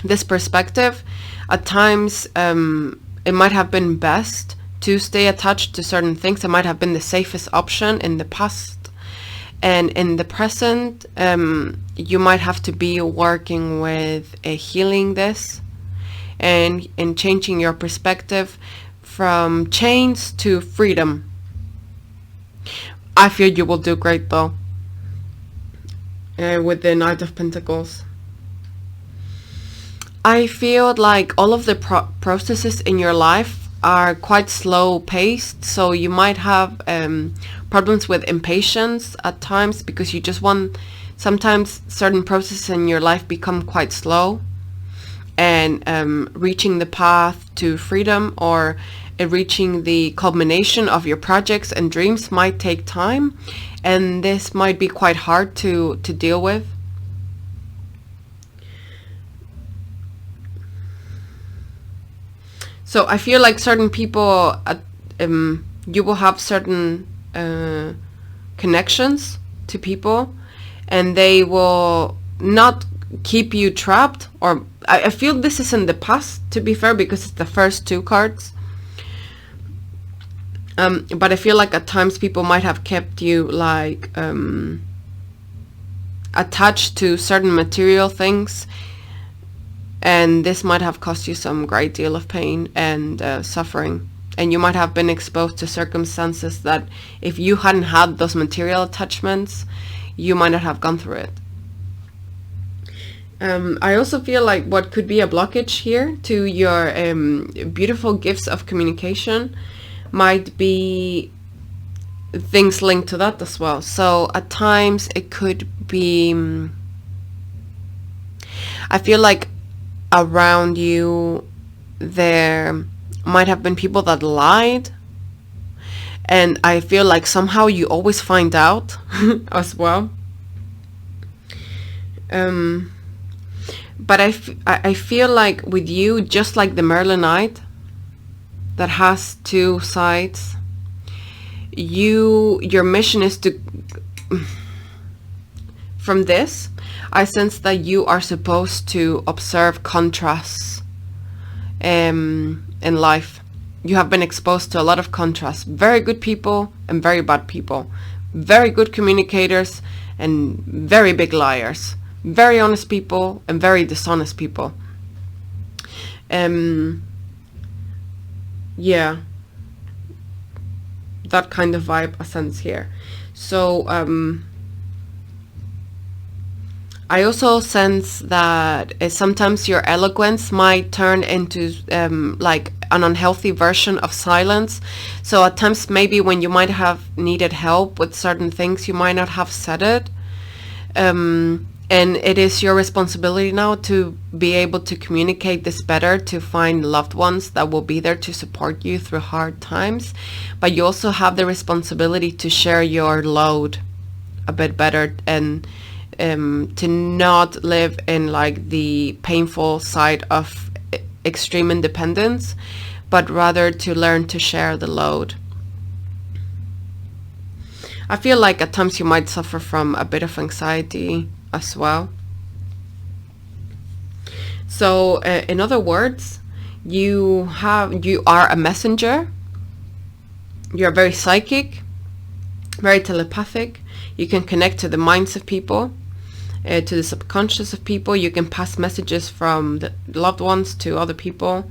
this perspective. At times, it might have been best to stay attached to certain things. It might have been the safest option in the past. And in the present, you might have to be working with healing this and changing your perspective from chains to freedom. I feel you will do great though with the Knight of Pentacles. I feel like all of the processes in your life are quite slow paced, so you might have problems with impatience at times, because you just want, sometimes certain processes in your life become quite slow, and reaching the path to freedom or reaching the culmination of your projects and dreams might take time, and this might be quite hard to deal with. So I feel like certain people, you will have certain connections to people, and they will not keep you trapped. Or I feel this is in the past, to be fair, because it's the first two cards. But I feel like at times people might have kept you like attached to certain material things, and this might have cost you some great deal of pain and suffering. And you might have been exposed to circumstances that if you hadn't had those material attachments, you might not have gone through it. I also feel like what could be a blockage here to your beautiful gifts of communication might be things linked to that as well. So at times it could be, I feel like around you there might have been people that lied, and I feel like somehow you always find out as well. But I feel like with you, just like the Merlinite that has two sides, your mission is to, from this I sense that you are supposed to observe contrasts in life. You have been exposed to a lot of contrasts, very good people and very bad people, very good communicators and very big liars, very honest people and very dishonest people. Yeah, that kind of vibe I sense here. So I also sense that sometimes your eloquence might turn into like an unhealthy version of silence. So at times, maybe when you might have needed help with certain things, you might not have said it. And it is your responsibility now to be able to communicate this better, to find loved ones that will be there to support you through hard times. But you also have the responsibility to share your load a bit better, and to not live in like the painful side of extreme independence, but rather to learn to share the load. I feel like at times you might suffer from a bit of anxiety as well. So in other words, you are a messenger. You're very psychic, very telepathic. You can connect to the minds of people, to the subconscious of people. You can pass messages from the loved ones to other people,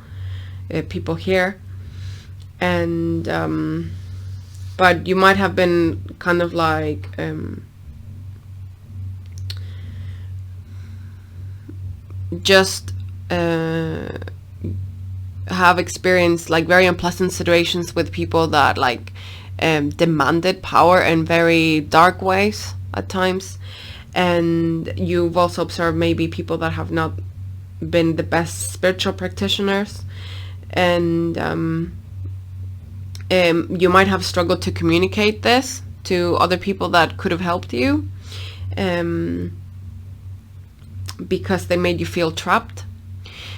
people here. And but you might have been kind of like just have experienced like very unpleasant situations with people that like demanded power in very dark ways at times. And you've also observed maybe people that have not been the best spiritual practitioners, and you might have struggled to communicate this to other people that could have helped you. because they made you feel trapped.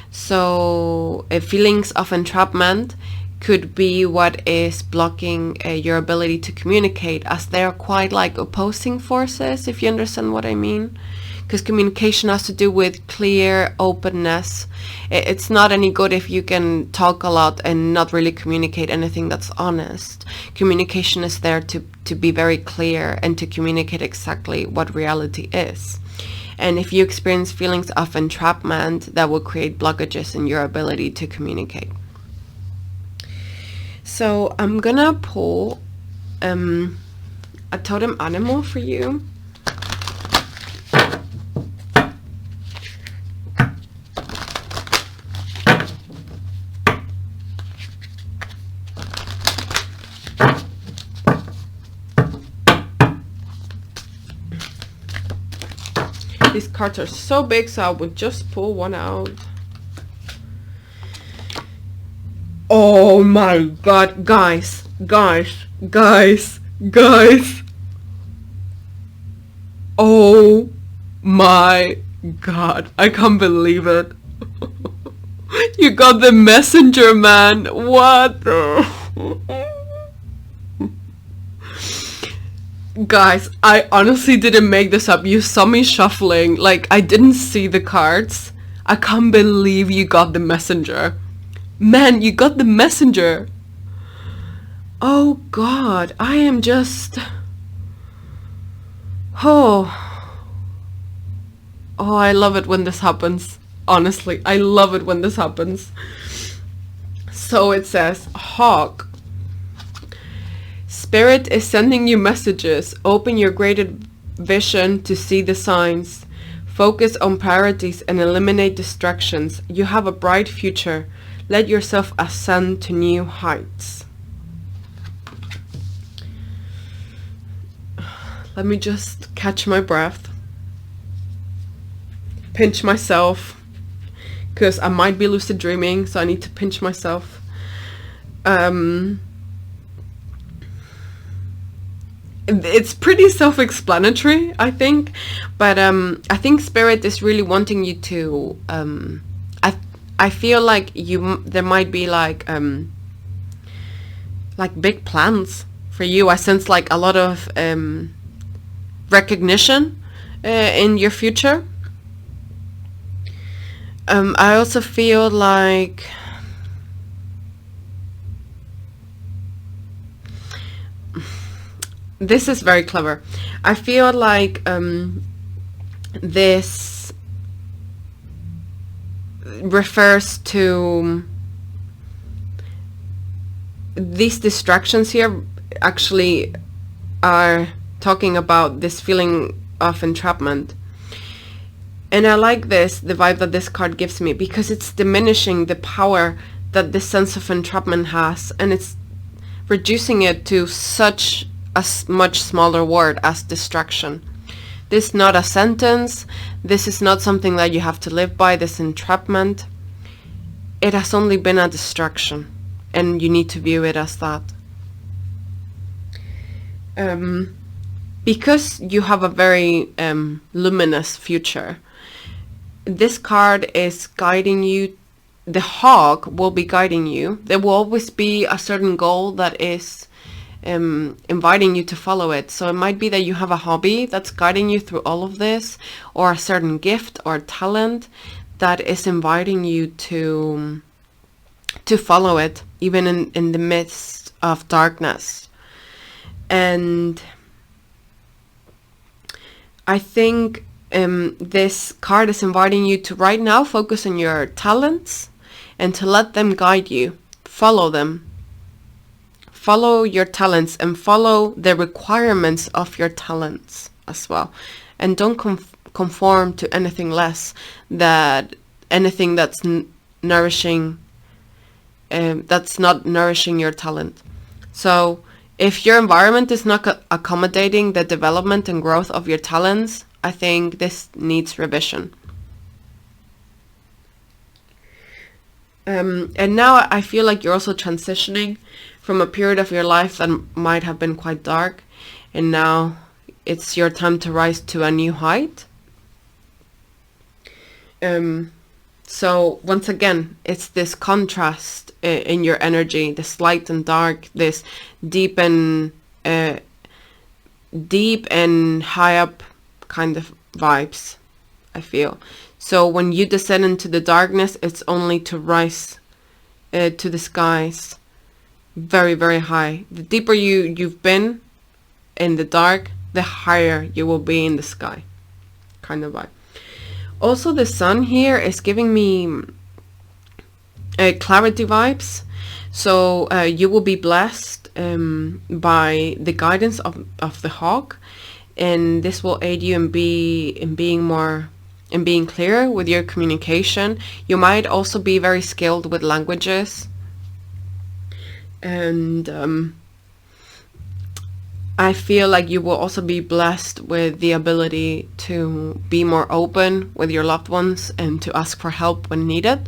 So feelings of entrapment could be what is blocking your ability to communicate, as they are quite like opposing forces, if you understand what I mean. Because communication has to do with clear openness. It's not any good if you can talk a lot and not really communicate anything that's honest. Communication is there to be very clear and to communicate exactly what reality is. And if you experience feelings of entrapment, that will create blockages in your ability to communicate. So I'm gonna pull a totem animal for you. These cards are so big, so I would just pull one out. Oh my god, guys. Oh my god, I can't believe it. You got the messenger, man. What the... Guys, I honestly didn't make this up. You saw me shuffling. Like, I didn't see the cards. I can't believe you got the messenger. Man, you got the messenger. Oh god, I am just... Oh, I love it when this happens. Honestly, I love it when this happens. So it says, Hawk. Spirit is sending you messages. Open your greater vision to see the signs. Focus on priorities and eliminate distractions. You have a bright future. Let yourself ascend to new heights. Let me just catch my breath. Pinch myself. Because I might be lucid dreaming, so I need to pinch myself. It's pretty self-explanatory, I think, but I think Spirit is really wanting you to I feel like there might be like big plans for you. I sense like a lot of recognition in your future. I also feel like this is very clever. I feel like this refers to these distractions here actually are talking about this feeling of entrapment. And I like this, the vibe that this card gives me, because it's diminishing the power that this sense of entrapment has, and it's reducing it to such a much smaller word as distraction. This is not a sentence. This is not something that you have to live by, this entrapment. It has only been a distraction, and you need to view it as that. Because you have a very luminous future, this card is guiding you. The hawk will be guiding you. There will always be a certain goal that is inviting you to follow it. So it might be that you have a hobby that's guiding you through all of this, or a certain gift or talent that is inviting you to follow it, even in the midst of darkness. And I think this card is inviting you to right now focus on your talents and to let them guide you. Follow them. Follow your talents and follow the requirements of your talents as well. And don't conform to anything less, anything that's nourishing, that's not nourishing your talent. So if your environment is not accommodating the development and growth of your talents, I think this needs revision. And now I feel like you're also transitioning from a period of your life that might have been quite dark, and now it's your time to rise to a new height. So once again, it's this contrast in your energy, this light and dark, this deep and high up kind of vibes, I feel. So when you descend into the darkness, it's only to rise to the skies very, very high. The deeper you've been in the dark, the higher you will be in the sky, kind of vibe. Also, the sun here is giving me clarity vibes. So you will be blessed by the guidance of the hawk, and this will aid you in being clear with your communication. You might also be very skilled with languages, and I feel like you will also be blessed with the ability to be more open with your loved ones and to ask for help when needed.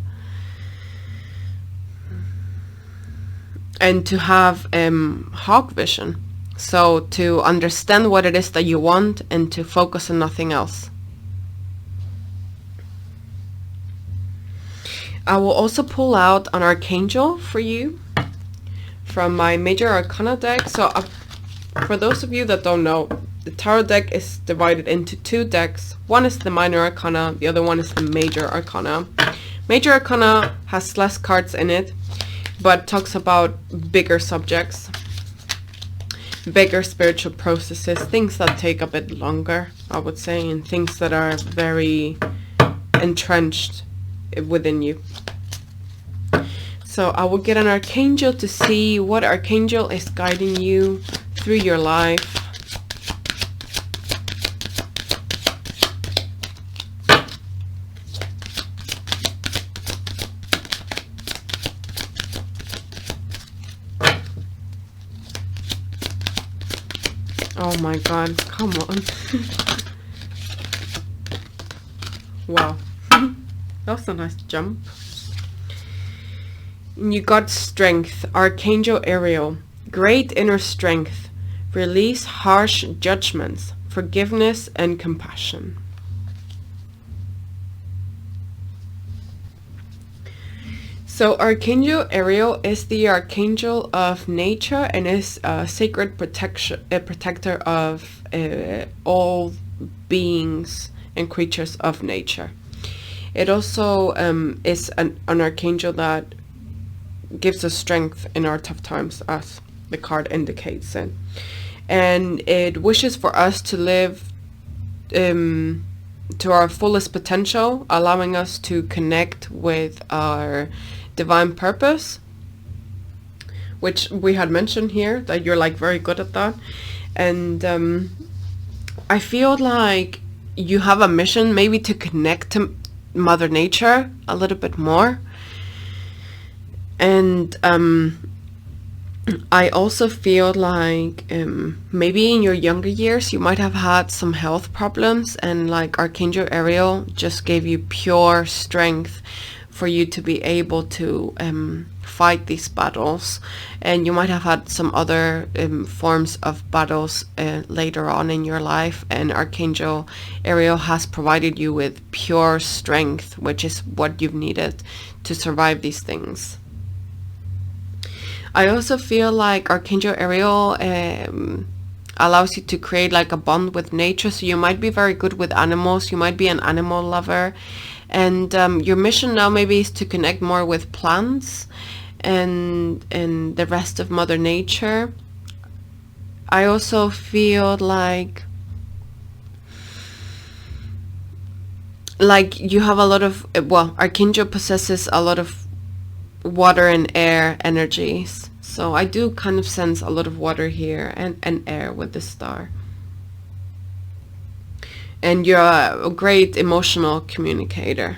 And to have hawk vision. So to understand what it is that you want and to focus on nothing else. I will also pull out an archangel for you from my major arcana deck. So for those of you that don't know, the tarot deck is divided into two decks. One is the minor arcana, the other one is the major arcana. Major arcana has less cards in it, but talks about bigger subjects, bigger spiritual processes, things that take a bit longer, I would say, and things that are very entrenched within you. So I will get an archangel to see what archangel is guiding you through your life. Oh my god, come on. Wow. That was a nice jump. You got strength, Archangel Ariel. Great inner strength. Release harsh judgments, forgiveness and compassion. So Archangel Ariel is the archangel of nature and is a sacred protector of all beings and creatures of nature. It also is an archangel that gives us strength in our tough times, as the card indicates it. And it wishes for us to live to our fullest potential, allowing us to connect with our divine purpose, which we had mentioned here, that you're like very good at that. And I feel like you have a mission maybe to connect to Mother Nature a little bit more. And I also feel like maybe in your younger years you might have had some health problems, and like Archangel Ariel just gave you pure strength for you to be able to fight these battles. And you might have had some other forms of battles later on in your life, and Archangel Ariel has provided you with pure strength, which is what you've needed to survive these things. I also feel like Archangel Ariel allows you to create like a bond with nature. So you might be very good with animals. You might be an animal lover. And your mission now maybe is to connect more with plants and the rest of Mother Nature. I also feel like you have a lot of, well, Archangel possesses a lot of water and air energies. So I do kind of sense a lot of water here and air with the star. And you're a great emotional communicator.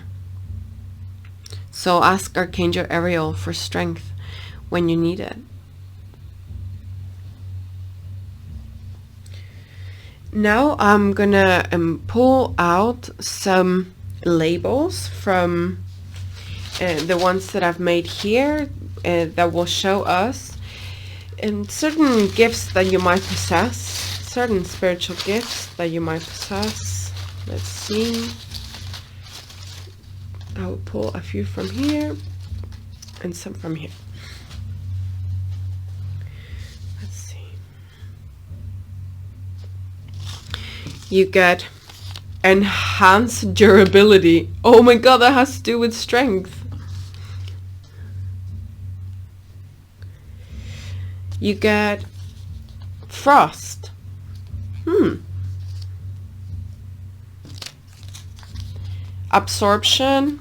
So ask Archangel Ariel for strength when you need it. Now I'm gonna pull out some labels from the ones that I've made here that will show us certain gifts that you might possess. certain spiritual gifts that you might possess. Let's see. I will pull a few from here and some from here. Let's see. You get enhanced durability. Oh my god, that has to do with strength. You get frost. Absorption.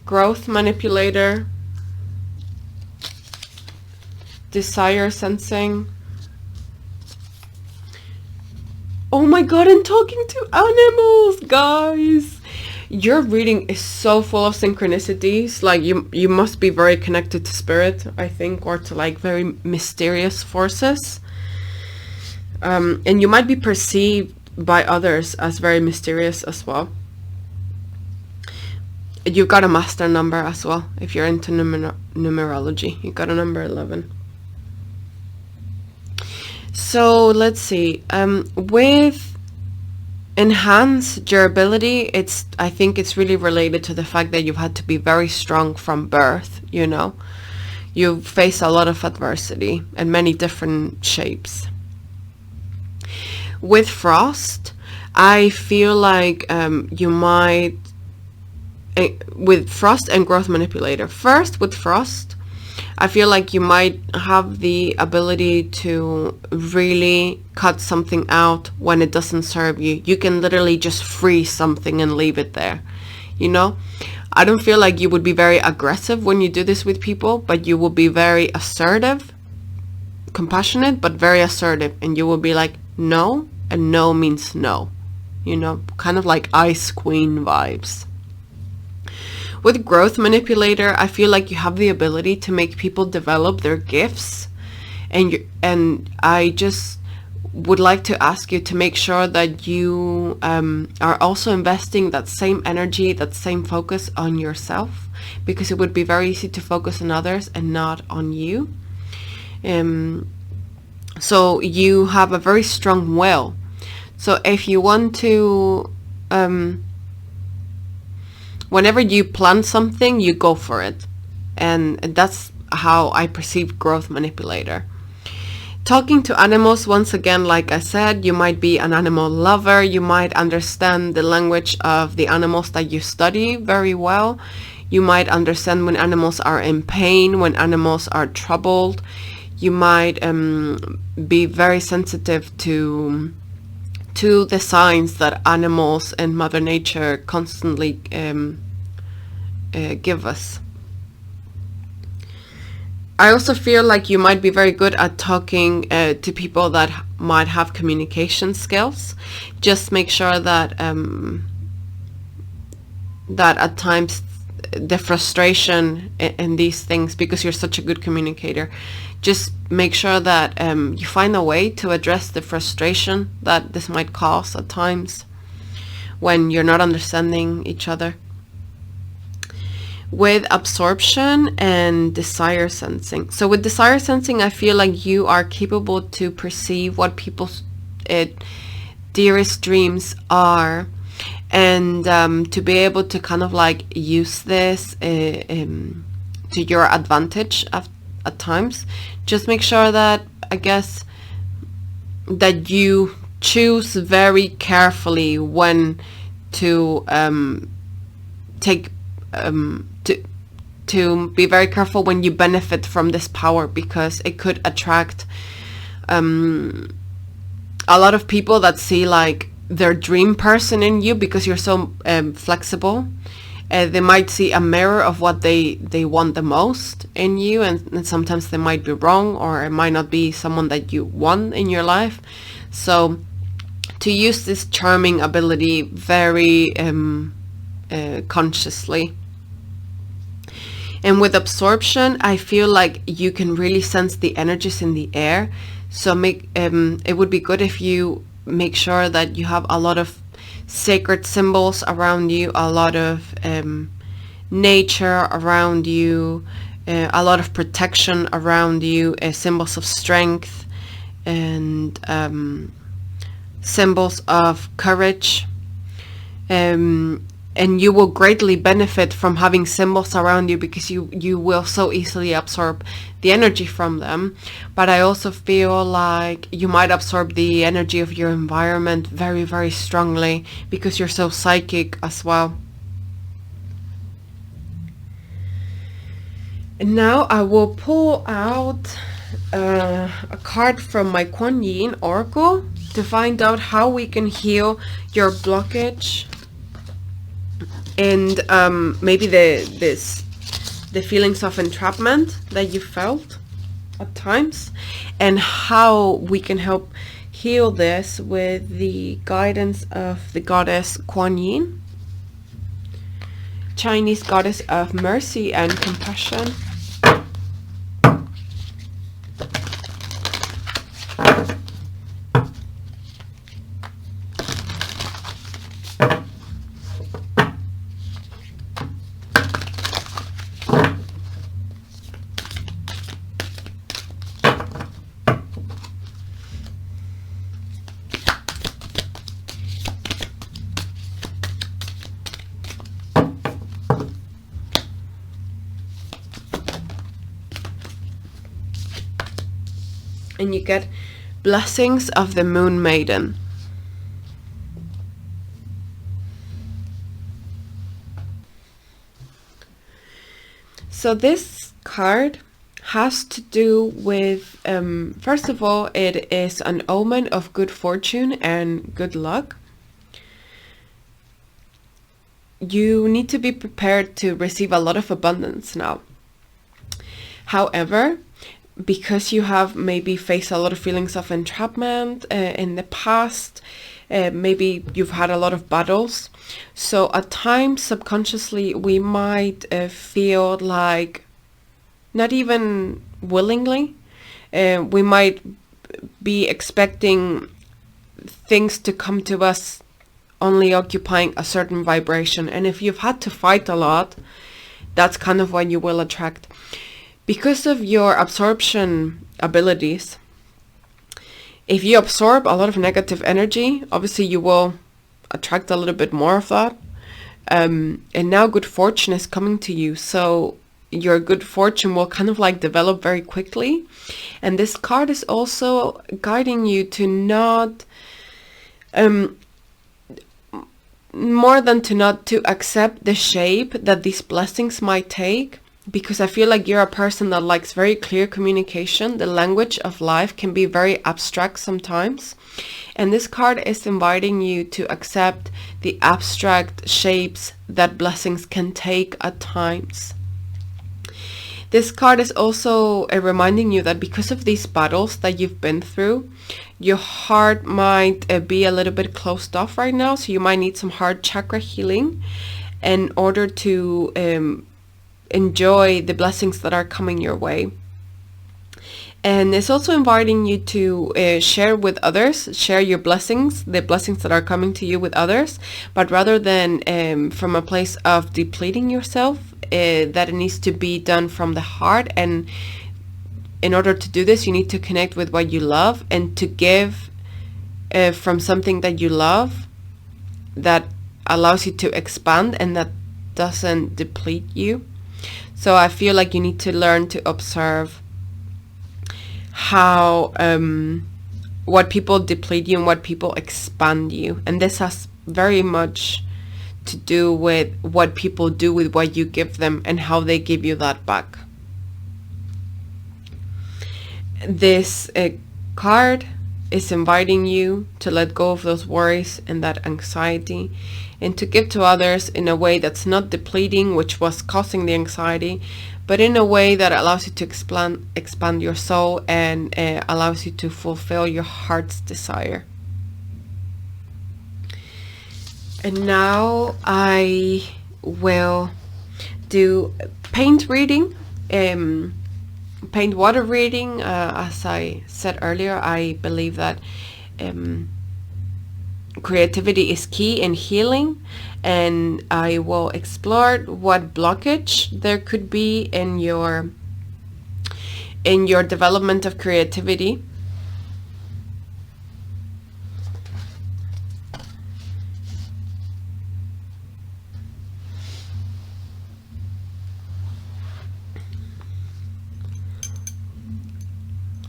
Growth manipulator. Desire sensing. Oh my god, I'm talking to animals, guys. Your reading is so full of synchronicities. Like you must be very connected to spirit, I think, or to like very mysterious forces. And you might be perceived by others as very mysterious as well. You've got a master number as well. If you're into numerology, you got a number 11. So let's see. With enhanced durability, I think it's really related to the fact that you've had to be very strong from birth, you know. You've faced a lot of adversity in many different shapes. With frost, I feel like you might, with frost and growth manipulator. First, with frost, I feel like you might have the ability to really cut something out when it doesn't serve you. You can literally just freeze something and leave it there, you know? I don't feel like you would be very aggressive when you do this with people, but you will be very assertive, compassionate, but very assertive. And you will be like, no, and no means no, you know? Kind of like Ice Queen vibes. With growth manipulator, I feel like you have the ability to make people develop their gifts, and I just would like to ask you to make sure that you are also investing that same energy, that same focus on yourself, because it would be very easy to focus on others and not on you. So you have a very strong will. So if you want to whenever you plan something, you go for it. And that's how I perceive growth manipulator. Talking to animals, once again, like I said, you might be an animal lover. You might understand the language of the animals that you study very well. You might understand when animals are in pain, when animals are troubled. You might be very sensitive to the signs that animals and Mother Nature constantly give us. I also feel like you might be very good at talking to people that might have communication skills. Just make sure that that at times the frustration in these things, because you're such a good communicator, just make sure that you find a way to address the frustration that this might cause at times when you're not understanding each other. With absorption and desire sensing. So with desire sensing, I feel like you are capable to perceive what people's dearest dreams are, and to be able to kind of like use this to your advantage at times. Just make sure that, I guess, that you choose very carefully when to to be very careful when you benefit from this power, because it could attract a lot of people that see like their dream person in you, because you're so flexible. They might see a mirror of what they want the most in you, and sometimes they might be wrong, or it might not be someone that you want in your life. So to use this charming ability very consciously. And with absorption, I feel like you can really sense the energies in the air. So it would be good if you make sure that you have a lot of sacred symbols around you, a lot of nature around you, a lot of protection around you, symbols of strength, and symbols of courage. And you will greatly benefit from having symbols around you, because you will so easily absorb the energy from them. But I also feel like you might absorb the energy of your environment very, very strongly, because you're so psychic as well. And now I will pull out a card from my Kuan Yin Oracle to find out how we can heal your blockage and maybe the feelings of entrapment that you felt at times, and how we can help heal this with the guidance of the goddess Kuan Yin, Chinese goddess of mercy and compassion. And you get blessings of the Moon Maiden. So this card has to do with, first of all, it is an omen of good fortune and good luck. You need to be prepared to receive a lot of abundance now. However, because you have maybe faced a lot of feelings of entrapment in the past, maybe you've had a lot of battles. So at times, subconsciously, we might feel like, not even willingly, we might be expecting things to come to us only occupying a certain vibration. And if you've had to fight a lot, that's kind of what you will attract. Because of your absorption abilities, if you absorb a lot of negative energy, obviously you will attract a little bit more of that. And now good fortune is coming to you. So your good fortune will kind of like develop very quickly. And this card is also guiding you to not, more than to not to accept the shape that these blessings might take. Because I feel like you're a person that likes very clear communication. The language of life can be very abstract sometimes. And this card is inviting you to accept the abstract shapes that blessings can take at times. This card is also reminding you that because of these battles that you've been through, your heart might be a little bit closed off right now. So you might need some heart chakra healing in order to enjoy the blessings that are coming your way. And it's also inviting you to share with others, share your blessings, the blessings that are coming to you with others, but rather than from a place of depleting yourself, that it needs to be done from the heart. And in order to do this, you need to connect with what you love and to give from something that you love, that allows you to expand and that doesn't deplete you. So I feel like you need to learn to observe how what people deplete you and what people expand you. And this has very much to do with what people do with what you give them and how they give you that back. This card is inviting you to let go of those worries and that anxiety, and to give to others in a way that's not depleting, which was causing the anxiety, but in a way that allows you to expand your soul and allows you to fulfill your heart's desire. And now I will do paint reading, paint water reading. As I said earlier, I believe that creativity is key in healing, and I will explore what blockage there could be in your in your development of creativity.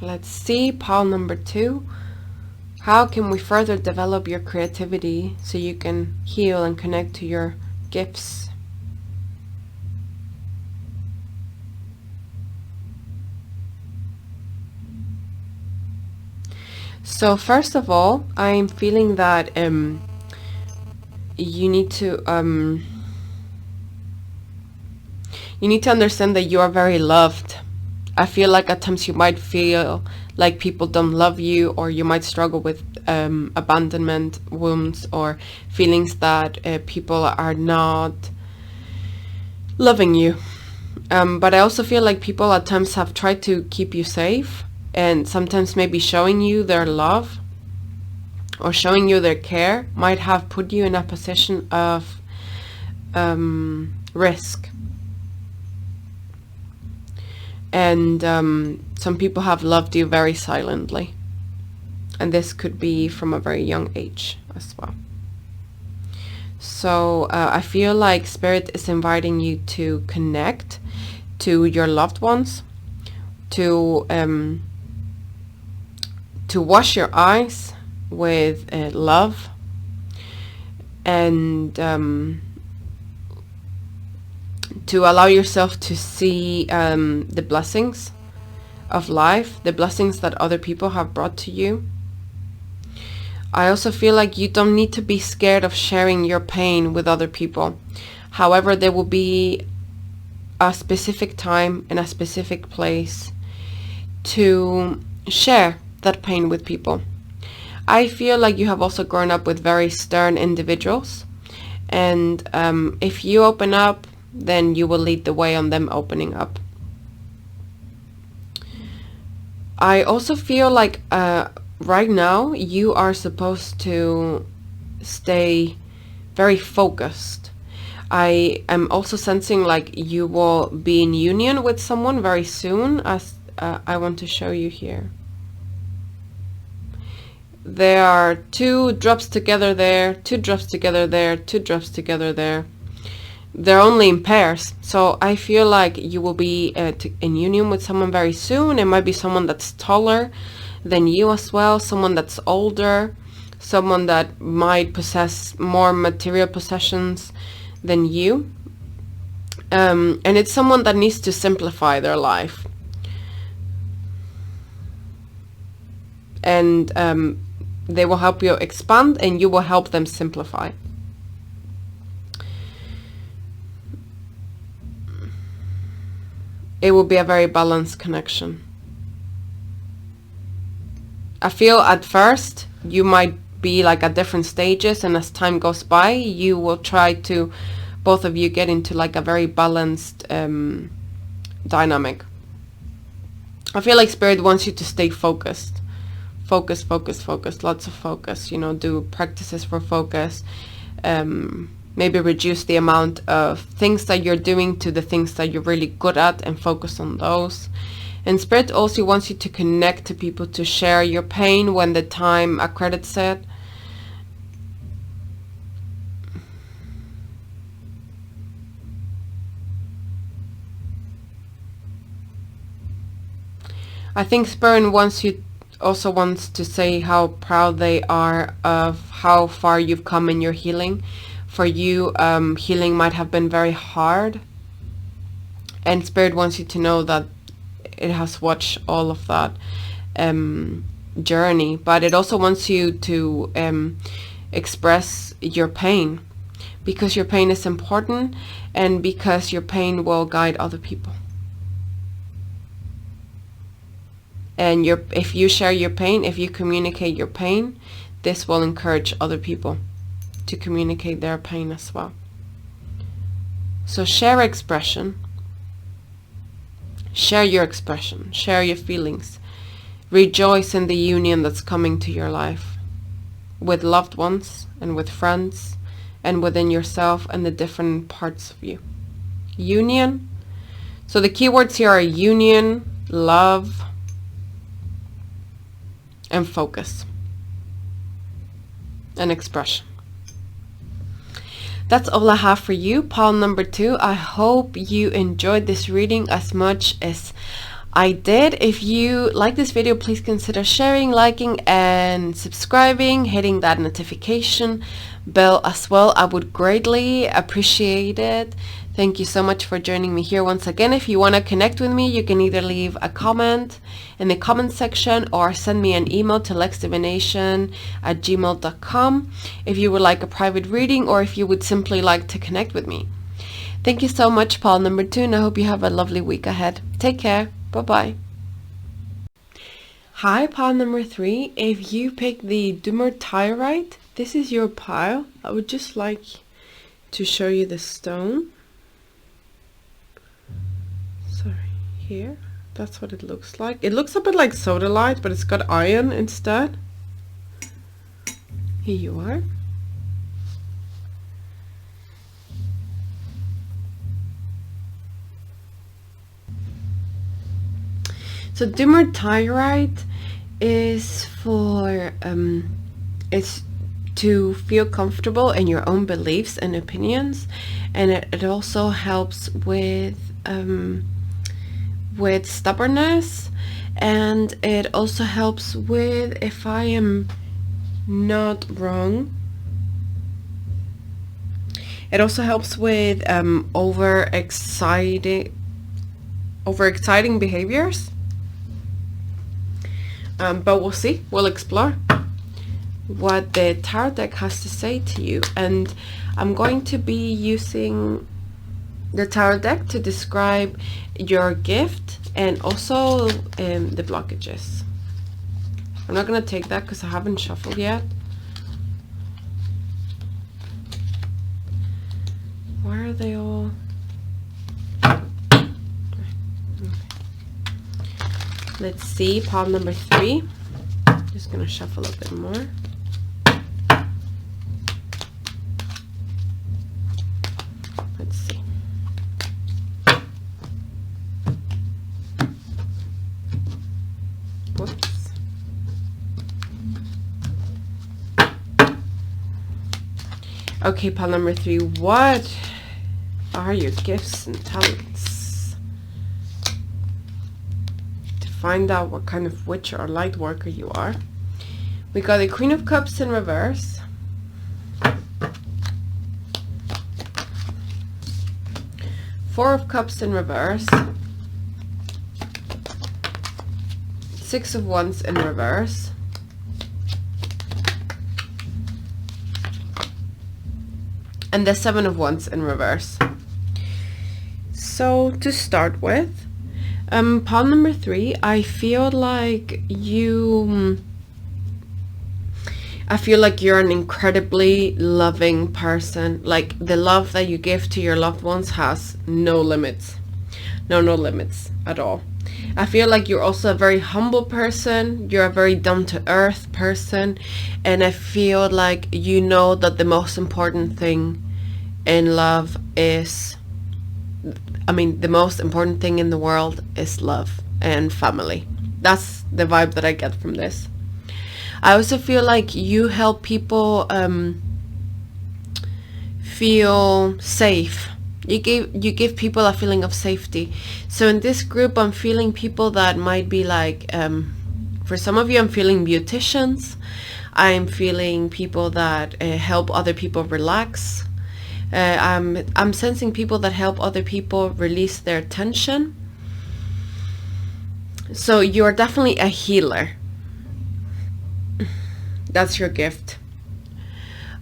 Let's see, pile number 2. How can we further develop your creativity so you can heal and connect to your gifts? So first of all, I'm feeling that you need to understand that you are very loved. I feel like at times you might feel like people don't love you, or you might struggle with abandonment wounds, or feelings that people are not loving you. But I also feel like people at times have tried to keep you safe, and sometimes maybe showing you their love or showing you their care might have put you in a position of risk. And some people have loved you very silently, and this could be from a very young age as well. So I feel like Spirit is inviting you to connect to your loved ones, to wash your eyes with love, and to allow yourself to see the blessings of life, the blessings that other people have brought to you. I also feel like you don't need to be scared of sharing your pain with other people. However, there will be a specific time and a specific place to share that pain with people. I feel like you have also grown up with very stern individuals, and if you open up, then you will lead the way on them opening up. I also feel like right now you are supposed to stay very focused. I am also sensing like you will be in union with someone very soon, as I want to show you here. There are 2 drops together there, 2 drops together there, 2 drops together there. They're only in pairs, so I feel like you will be in union with someone very soon. It might be someone that's taller than you as well, someone that's older, someone that might possess more material possessions than you, and it's someone that needs to simplify their life, and they will help you expand, and you will help them simplify. It will be a very balanced connection. I feel at first you might be like at different stages, and as time goes by you will try to, both of you, get into like a very balanced dynamic. I feel like Spirit wants you to stay focused. Focus, focus, focus, lots of focus, you know, do practices for focus. Maybe reduce the amount of things that you're doing to the things that you're really good at, and focus on those. And Spirit also wants you to connect to people, to share your pain when the time accredits it. I think Spirit also wants to say how proud they are of how far you've come in your healing. For you, healing might have been very hard, and Spirit wants you to know that it has watched all of that journey, but it also wants you to express your pain, because your pain is important, and because your pain will guide other people. And if you share your pain, if you communicate your pain, this will encourage other people to communicate their pain as well. So share expression. Share your expression. Share your feelings. Rejoice in the union that's coming to your life with loved ones and with friends and within yourself and the different parts of you. Union. So the keywords here are union, love, and focus and expression. That's all I have for you, pile number 2. I hope you enjoyed this reading as much as I did. If you like this video, please consider sharing, liking, and subscribing, hitting that notification bell as well. I would greatly appreciate it. Thank you so much for joining me here once again. If you want to connect with me, you can either leave a comment in the comment section or send me an email to lexdivination@gmail.com if you would like a private reading or if you would simply like to connect with me. Thank you so much, pile number 2, and I hope you have a lovely week ahead. Take care. Bye-bye. Hi, pile number 3. If you pick the Dumortierite, this is your pile. I would just like to show you the stone. Sorry, here. That's what it looks like. It looks a bit like sodalite, but it's got iron instead. Here you are. So Dumortierite is for it's to feel comfortable in your own beliefs and opinions, and it also helps with stubbornness, and it also helps with, if I am not wrong, it also helps with overexciting behaviors. But we'll see. We'll explore what the tarot deck has to say to you, and I'm going to be using the tarot deck to describe your gift and also the blockages. I'm not going to take that because I haven't shuffled yet. Why are they all... Let's see, pile number 3. Just gonna shuffle a bit more. Let's see. Whoops. Okay, pile number 3. What are your gifts and talents? Find out what kind of witch or light worker you are. We got the Queen of Cups in reverse, Four of Cups in reverse, Six of Wands in reverse, and the Seven of Wands in reverse. So to start with, pile number 3, I feel like you're an incredibly loving person. Like, the love that you give to your loved ones has no limits. No limits at all. I feel like you're also a very humble person. You're a very down-to-earth person. And I feel like you know that the most important thing in love is... the most important thing in the world is love and family. That's the vibe that I get from this. I also feel like you help people feel safe. You give people a feeling of safety. So in this group, I'm feeling people that might be like, for some of you, I'm feeling beauticians. I'm feeling people that help other people relax. I'm sensing people that help other people release their tension. So you're definitely a healer. That's your gift.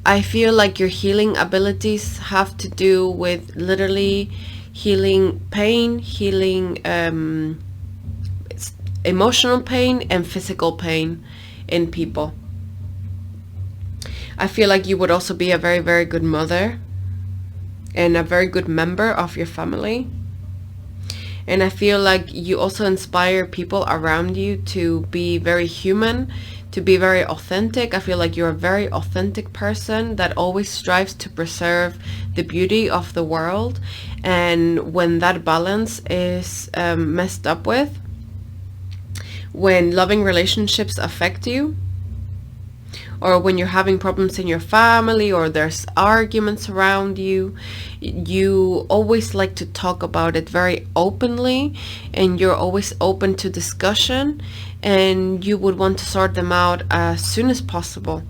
I feel like your healing abilities have to do with literally healing pain, healing emotional pain and physical pain in people. I feel like you would also be a very, very good mother and a very good member of your family. And I feel like you also inspire people around you to be very human, to be very authentic. I feel like you're a very authentic person that always strives to preserve the beauty of the world. And when that balance is messed up with, when loving relationships affect you, or when you're having problems in your family, or there's arguments around you, you always like to talk about it very openly, and you're always open to discussion, and you would want to sort them out as soon as possible.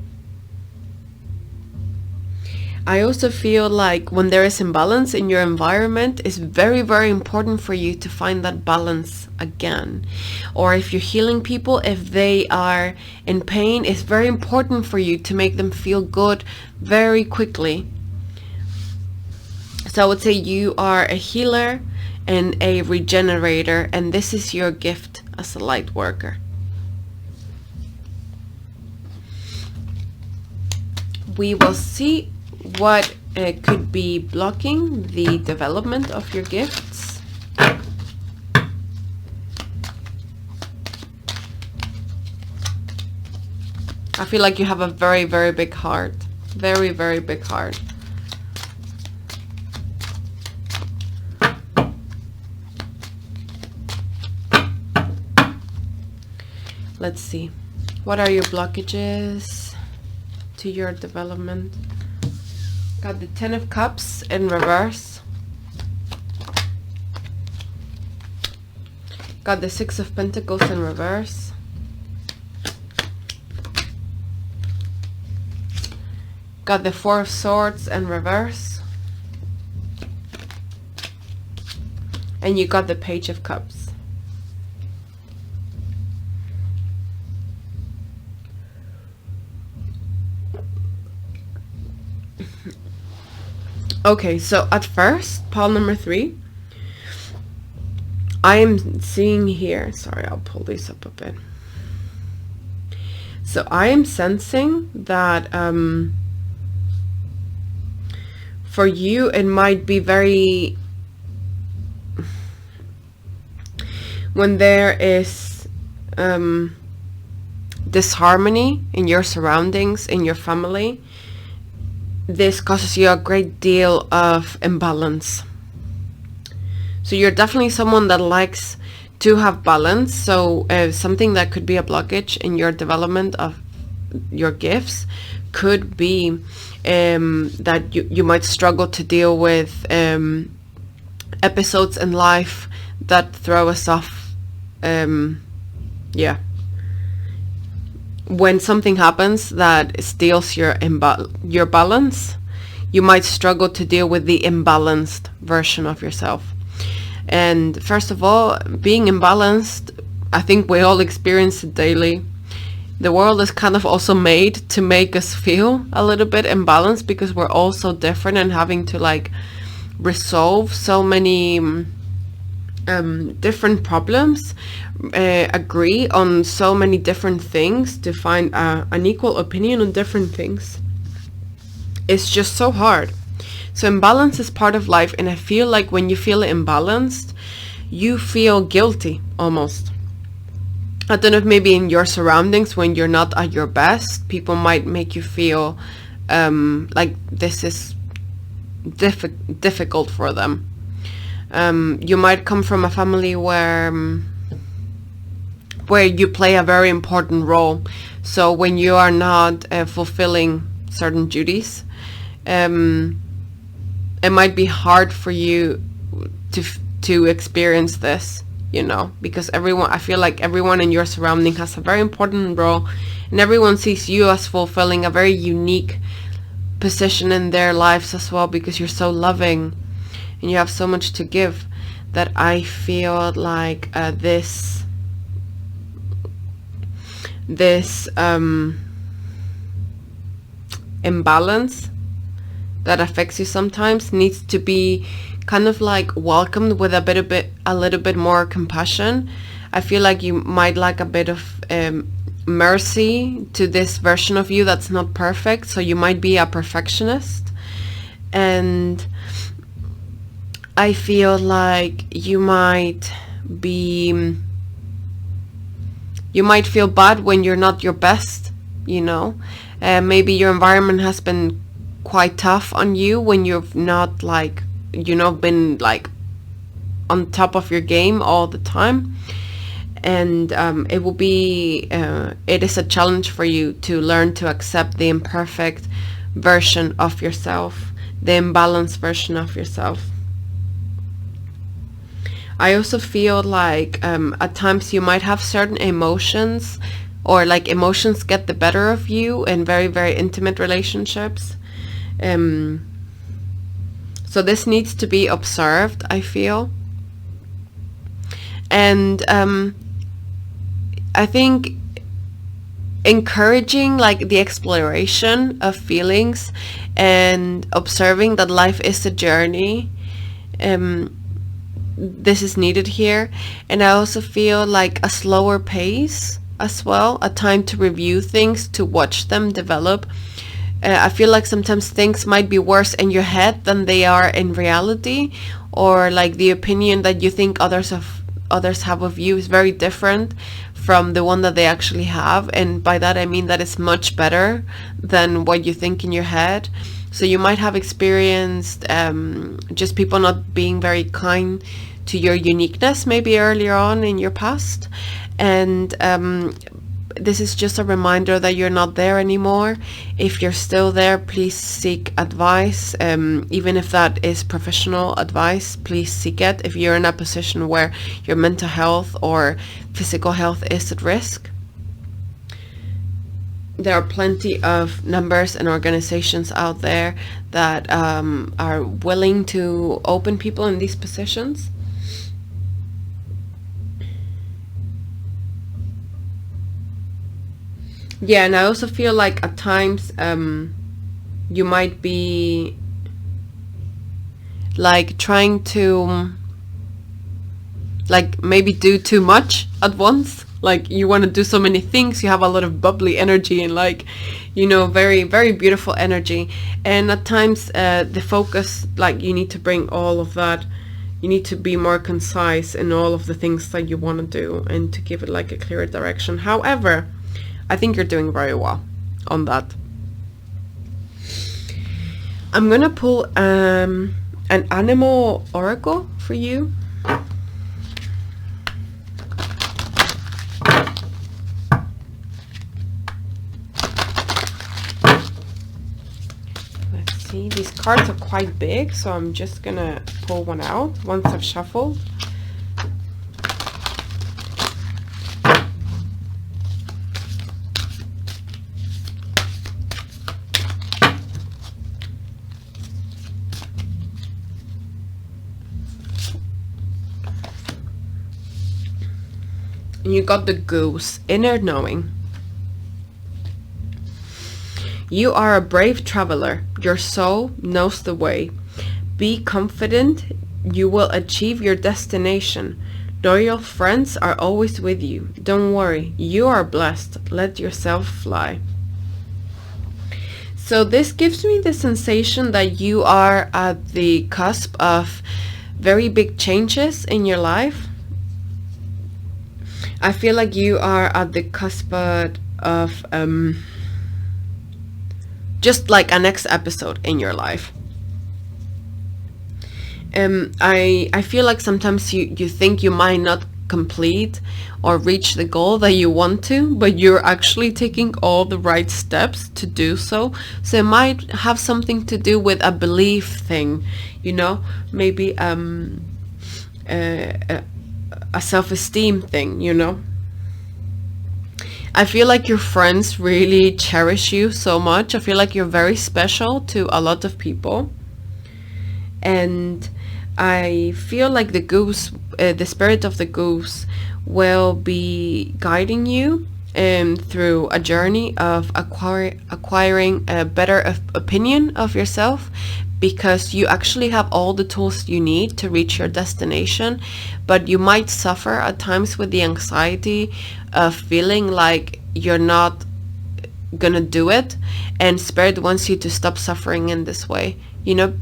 I also feel like when there is imbalance in your environment, it's very, very important for you to find that balance again. Or if you're healing people, if they are in pain, it's very important for you to make them feel good very quickly. So I would say you are a healer and a regenerator, and this is your gift as a light worker. We will see what could be blocking the development of your gifts. I feel like you have a very, very big heart. Very, very big heart. Let's see. What are your blockages to your development? Got the 10 of Cups in reverse. Got the 6 of Pentacles in reverse. Got the 4 of Swords in reverse. And you got the Page of Cups. Okay, so at first, pile number 3, I am seeing here, sorry, I'll pull these up a bit. So I am sensing that for you, it might be very, when there is disharmony in your surroundings, in your family, this causes you a great deal of imbalance. So you're definitely someone that likes to have balance. So something that could be a blockage in your development of your gifts could be that you might struggle to deal with episodes in life that throw us off. Yeah. When something happens that steals your balance, you might struggle to deal with the imbalanced version of yourself. And first of all, being imbalanced, I think we all experience it daily. The world is kind of also made to make us feel a little bit imbalanced, because we're all so different and having to like resolve so many different problems, agree on so many different things to find an equal opinion on different things. It's just so hard. So imbalance is part of life, and I feel like when you feel imbalanced, you feel guilty almost. I don't know if maybe in your surroundings, when you're not at your best, people might make you feel like this is difficult for them. You might come from a family where you play a very important role. So when you are not fulfilling certain duties, it might be hard for you to experience this, you know, because I feel like everyone in your surrounding has a very important role, and everyone sees you as fulfilling a very unique position in their lives as well, because you're so loving and you have so much to give, that I feel like this imbalance that affects you sometimes needs to be kind of like welcomed with a little bit more compassion. I feel like you might like a bit of mercy to this version of you that's not perfect. So you might be a perfectionist, and I feel like you might feel bad when you're not your best, you know. Maybe your environment has been quite tough on you when you've not been like on top of your game all the time, and it will be it is a challenge for you to learn to accept the imperfect version of yourself, the imbalanced version of yourself. I also feel like at times you might have certain emotions, or like emotions get the better of you in very, very intimate relationships. So this needs to be observed, I feel. And I think encouraging like the exploration of feelings and observing that life is a journey, this is needed here. And I also feel like a slower pace as well, a time to review things, to watch them develop. I feel like sometimes things might be worse in your head than they are in reality, or like the opinion that you think others have of you is very different from the one that they actually have. And by that I mean that it's much better than what you think in your head. So you might have experienced just people not being very kind to your uniqueness maybe earlier on in your past, and this is just a reminder that you're not there anymore. If you're still there, please seek advice, even if that is professional advice. Please seek it if you're in a position where your mental health or physical health is at risk. There are plenty of numbers and organizations out there that are willing to open people in these positions. Yeah, and I also feel like at times you might be like trying to like maybe do too much at once. Like you want to do so many things, you have a lot of bubbly energy and like, you know, very, very beautiful energy. And at times the focus, like you need to bring all of that, you need to be more concise in all of the things that you want to do and to give it like a clearer direction. However, I think you're doing very well on that. I'm gonna pull an animal oracle for you. Let's see, these cards are quite big, so I'm just gonna pull one out once I've shuffled. You got the goose, inner knowing. You are a brave traveler. Your soul knows the way. Be confident you will achieve your destination. Loyal friends are always with you. Don't worry, you are blessed. Let yourself fly. So this gives me the sensation that you are at the cusp of very big changes in your life. I feel like you are at the cusp of just like a next episode in your life. I feel like sometimes you think you might not complete or reach the goal that you want to, but you're actually taking all the right steps to do so. So it might have something to do with a belief thing, you know, maybe a self-esteem thing, you know. I feel like your friends really cherish you so much. I feel like you're very special to a lot of people. And I feel like the goose, the spirit of the goose will be guiding you through a journey of acquiring a better opinion of yourself, because you actually have all the tools you need to reach your destination, but you might suffer at times with the anxiety of feeling like you're not gonna do it, and Spirit wants you to stop suffering in this way, you know,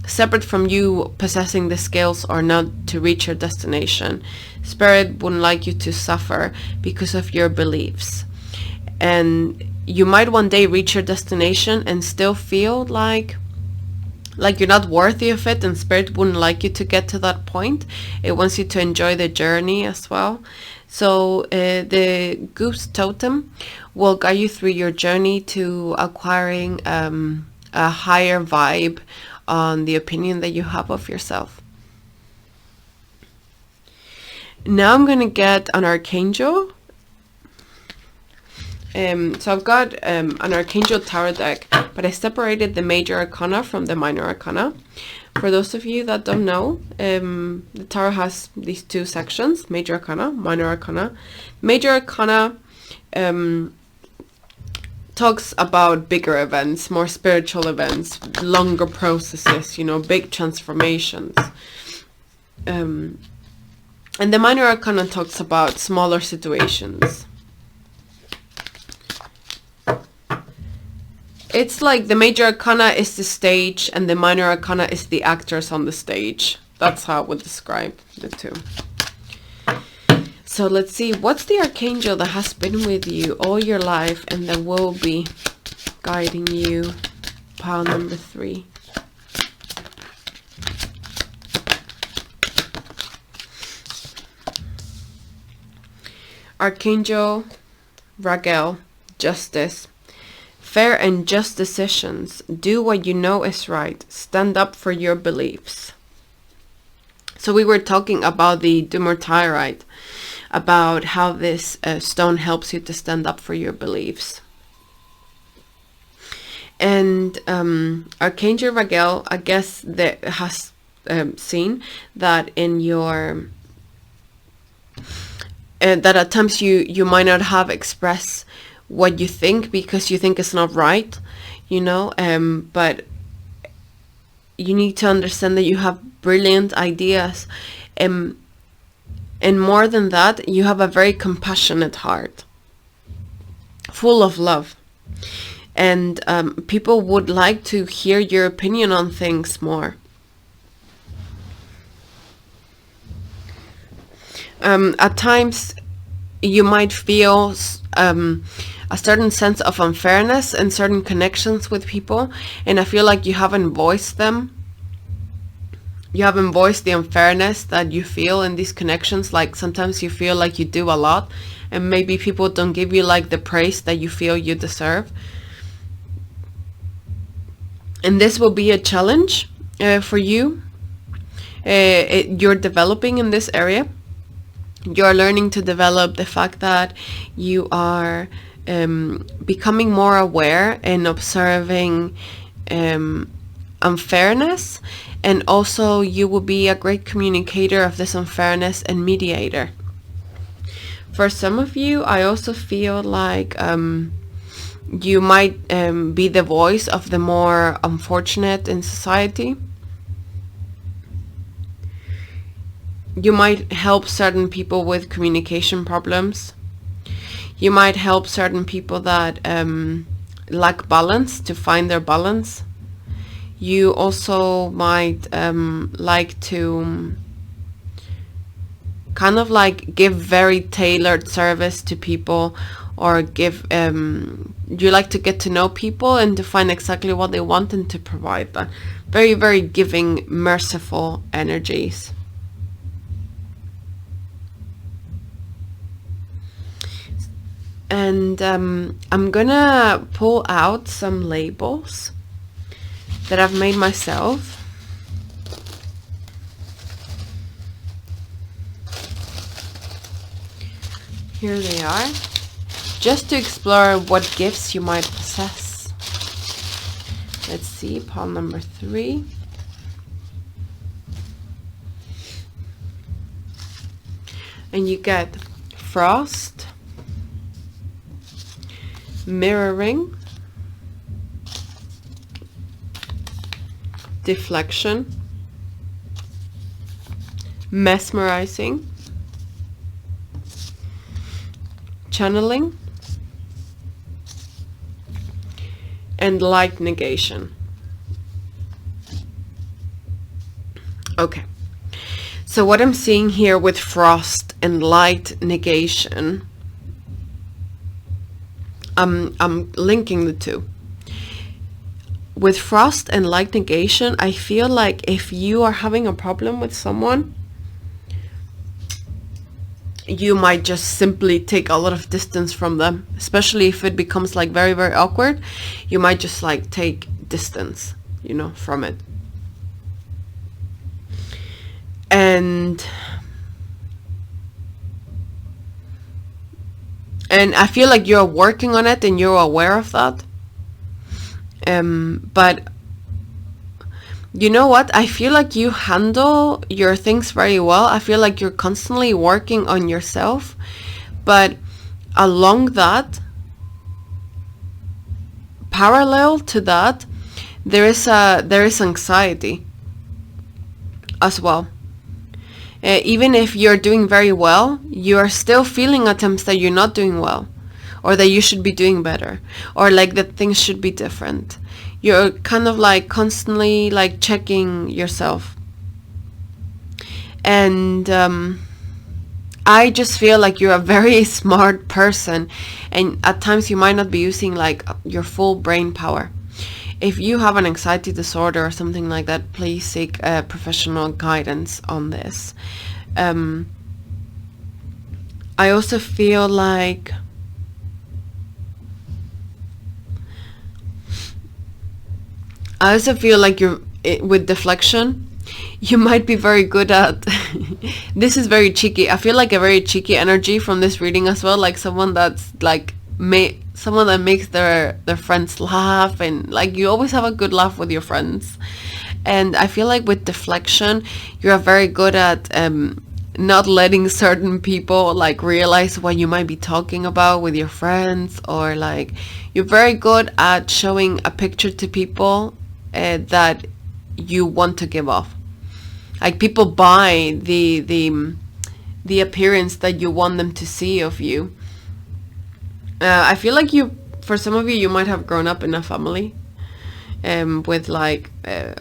separate from you possessing the skills or not to reach your destination. Spirit wouldn't like you to suffer because of your beliefs, and you might one day reach your destination and still feel like you're not worthy of it, and Spirit wouldn't like you to get to that point. It wants you to enjoy the journey as well. So the goose totem will guide you through your journey to acquiring a higher vibe on the opinion that you have of yourself. Now I'm going to get an archangel. So I've got an archangel tarot deck, but I separated the major arcana from the minor arcana. For those of you that don't know, the tarot has these two sections, major arcana, minor arcana. Major arcana talks about bigger events, more spiritual events, longer processes, you know, big transformations. And the minor arcana talks about smaller situations. It's like the major arcana is the stage and the minor arcana is the actors on the stage. That's how I would describe the two. So let's see, what's the archangel that has been with you all your life and that will be guiding you? Pile number 3. Archangel Raguel, justice. Fair and just decisions. Do what you know is right. Stand up for your beliefs. So we were talking about the Dumortierite, about how this stone helps you to stand up for your beliefs. And Archangel Raguel, I guess, that has seen that in your that at times you might not have expressed what you think because you think it's not right, you know, but you need to understand that you have brilliant ideas, and more than that, you have a very compassionate heart, full of love, and people would like to hear your opinion on things more. At times you might feel a certain sense of unfairness in certain connections with people, and I feel like you haven't voiced them. You haven't voiced the unfairness that you feel in these connections. Like sometimes you feel like you do a lot and maybe people don't give you like the praise that you feel you deserve. And this will be a challenge for you. You're developing in this area. You're learning to develop the fact that you are becoming more aware and observing unfairness, and also you will be a great communicator of this unfairness and mediator. For some of you, I also feel like you might be the voice of the more unfortunate in society. You might help certain people with communication problems. You might help certain people that lack balance to find their balance. You also might like to kind of like give very tailored service to people, or give you like to get to know people and to find exactly what they want and to provide that. Very, very giving, merciful energies. And I'm gonna pull out some labels that I've made myself. Here they are, just to explore what gifts you might possess. Let's see, pile number 3. And you get frost, mirroring, deflection, mesmerizing, channeling, and light negation. Okay, so what I'm seeing here with frost and light negation, I'm linking the two. With frost and light negation, I feel like if you are having a problem with someone, you might just simply take a lot of distance from them, especially if it becomes like very, very awkward. You might just like take distance, you know, from it. And I feel like you're working on it and you're aware of that. But you know what? I feel like you handle your things very well. I feel like you're constantly working on yourself. But along that, parallel to that, there is anxiety as well. Even if you're doing very well, you are still feeling at times that you're not doing well, or that you should be doing better, or like that things should be different. You're kind of like constantly like checking yourself. And I just feel like you're a very smart person, and at times you might not be using like your full brain power. If you have an anxiety disorder or something like that, please seek professional guidance on this. I also feel like you're with deflection. You might be very good at this is very cheeky. I feel like a very cheeky energy from this reading as well, like someone that's like someone that makes their friends laugh, and like you always have a good laugh with your friends. And I feel like with deflection, you're very good at not letting certain people like realize what you might be talking about with your friends, or like you're very good at showing a picture to people that you want to give off. Like people buy the appearance that you want them to see of you. I feel like for some of you, you might have grown up in a family with like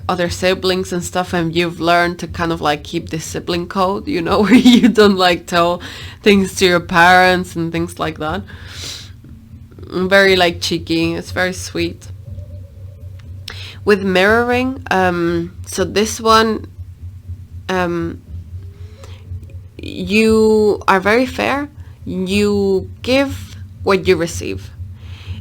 other siblings and stuff, and you've learned to kind of like keep this sibling code, you know, where you don't like tell things to your parents and things like that. Very like cheeky. It's very sweet. With mirroring, so this one, you are very fair. You give what you receive,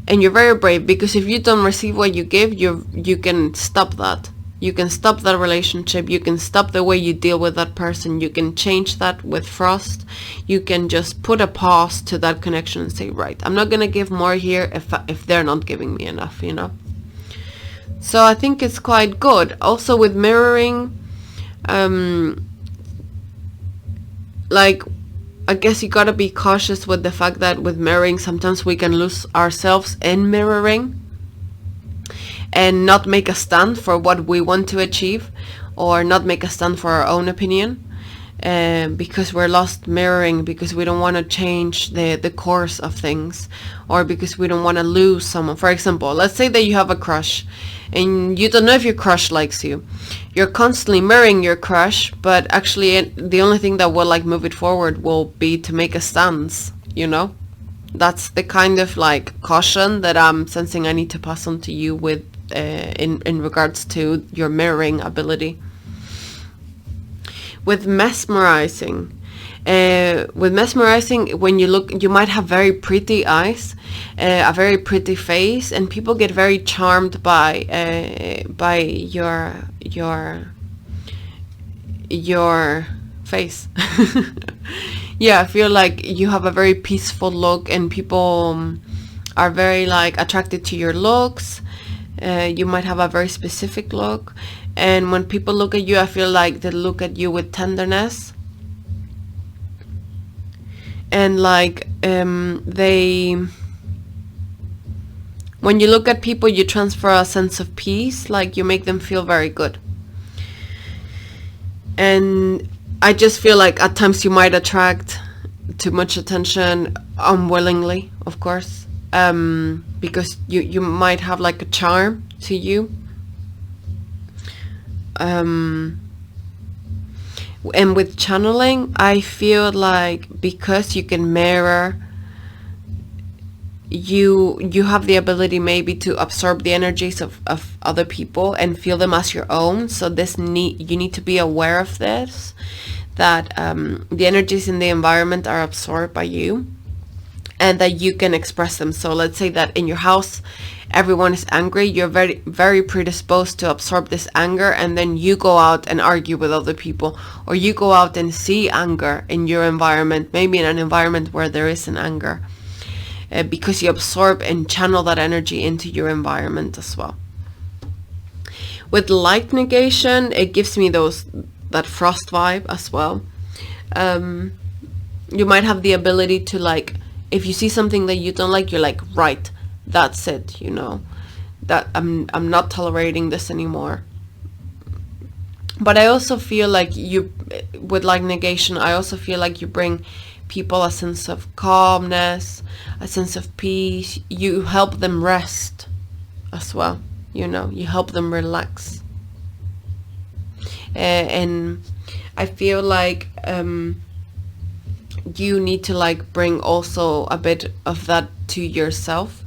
and you're very brave, because if you don't receive what you give, you can stop that. You can stop that relationship. You can stop the way you deal with that person. You can change that with frost. You can just put a pause to that connection and say, right, I'm not gonna give more here if they're not giving me enough, you know. So I think it's quite good. Also with mirroring, like I guess you gotta be cautious with the fact that with mirroring, sometimes we can lose ourselves in mirroring and not make a stand for what we want to achieve, or not make a stand for our own opinion, because we're lost mirroring, because we don't want to change the course of things, or because we don't want to lose someone. For example, let's say that you have a crush and you don't know if your crush likes you. You're constantly mirroring your crush, but actually the only thing that will like move it forward will be to make a stance, you know. That's the kind of like caution that I'm sensing I need to pass on to you with in regards to your mirroring ability. With mesmerizing, when you look, you might have very pretty eyes, a very pretty face, and people get very charmed by your face. Yeah, I feel like you have a very peaceful look, and people are very like attracted to your looks. You might have a very specific look, and when people look at you, I feel like they look at you with tenderness, and like when you look at people, you transfer a sense of peace, like you make them feel very good. And I just feel like at times you might attract too much attention unwillingly, of course, because you might have like a charm to you. And with channeling, I feel like because you can mirror, you have the ability maybe to absorb the energies of other people and feel them as your own. So you need to be aware of this, that the energies in the environment are absorbed by you, and that you can express them. So let's say that in your house everyone is angry, you're very, very predisposed to absorb this anger, and then you go out and argue with other people, or you go out and see anger in your environment, maybe in an environment where there is an anger, because you absorb and channel that energy into your environment as well. With light negation, it gives me that frost vibe as well. You might have the ability to, like, if you see something that you don't like, you're like, right, that's it, you know, that I'm not tolerating this anymore. But I also feel like with light negation, I also feel like you bring people a sense of calmness, a sense of peace. You help them rest as well, you know, you help them relax. And I feel like you need to, like, bring also a bit of that to yourself,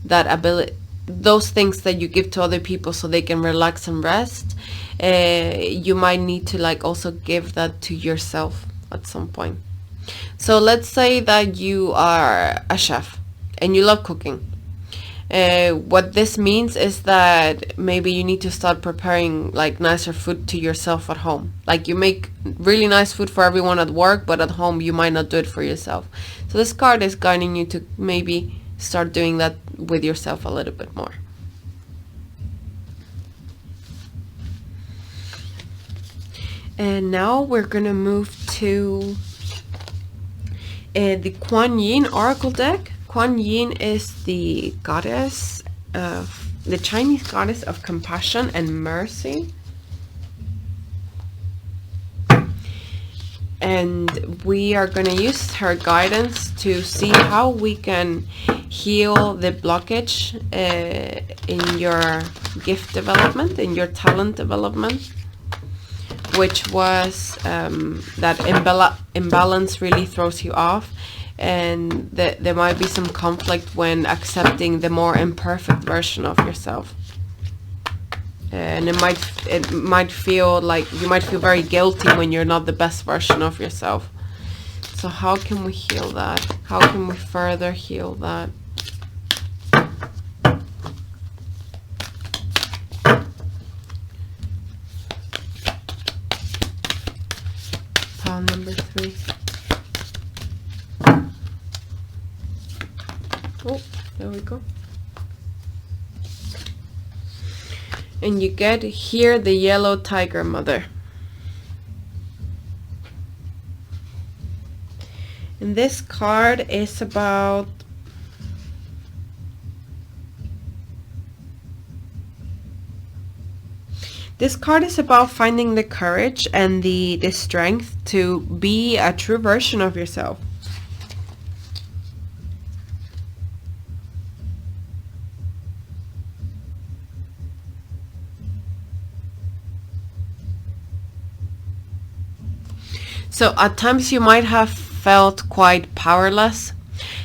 that ability, those things that you give to other people so they can relax and rest. You might need to, like, also give that to yourself at some point. So let's say that you are a chef and you love cooking. What this means is that maybe you need to start preparing, like, nicer food to yourself at home. Like, you make really nice food for everyone at work, but at home you might not do it for yourself. So this card is guiding you to maybe start doing that with yourself a little bit more. And now we're gonna move to the Kuan Yin Oracle deck. Kuan Yin is the goddess of the Chinese goddess of compassion and mercy. And we are going to use her guidance to see how we can heal the blockage in your gift development, in your talent development, which was that imbalance really throws you off, and there might be some conflict when accepting the more imperfect version of yourself. And it might feel like you might feel very guilty when you're not the best version of yourself. So how can we heal that? How can we further heal that? Pile number 3. Oh, there we go. And you get here the yellow tiger mother. And this card is about finding the courage and the strength to be a true version of yourself. So at times you might have felt quite powerless.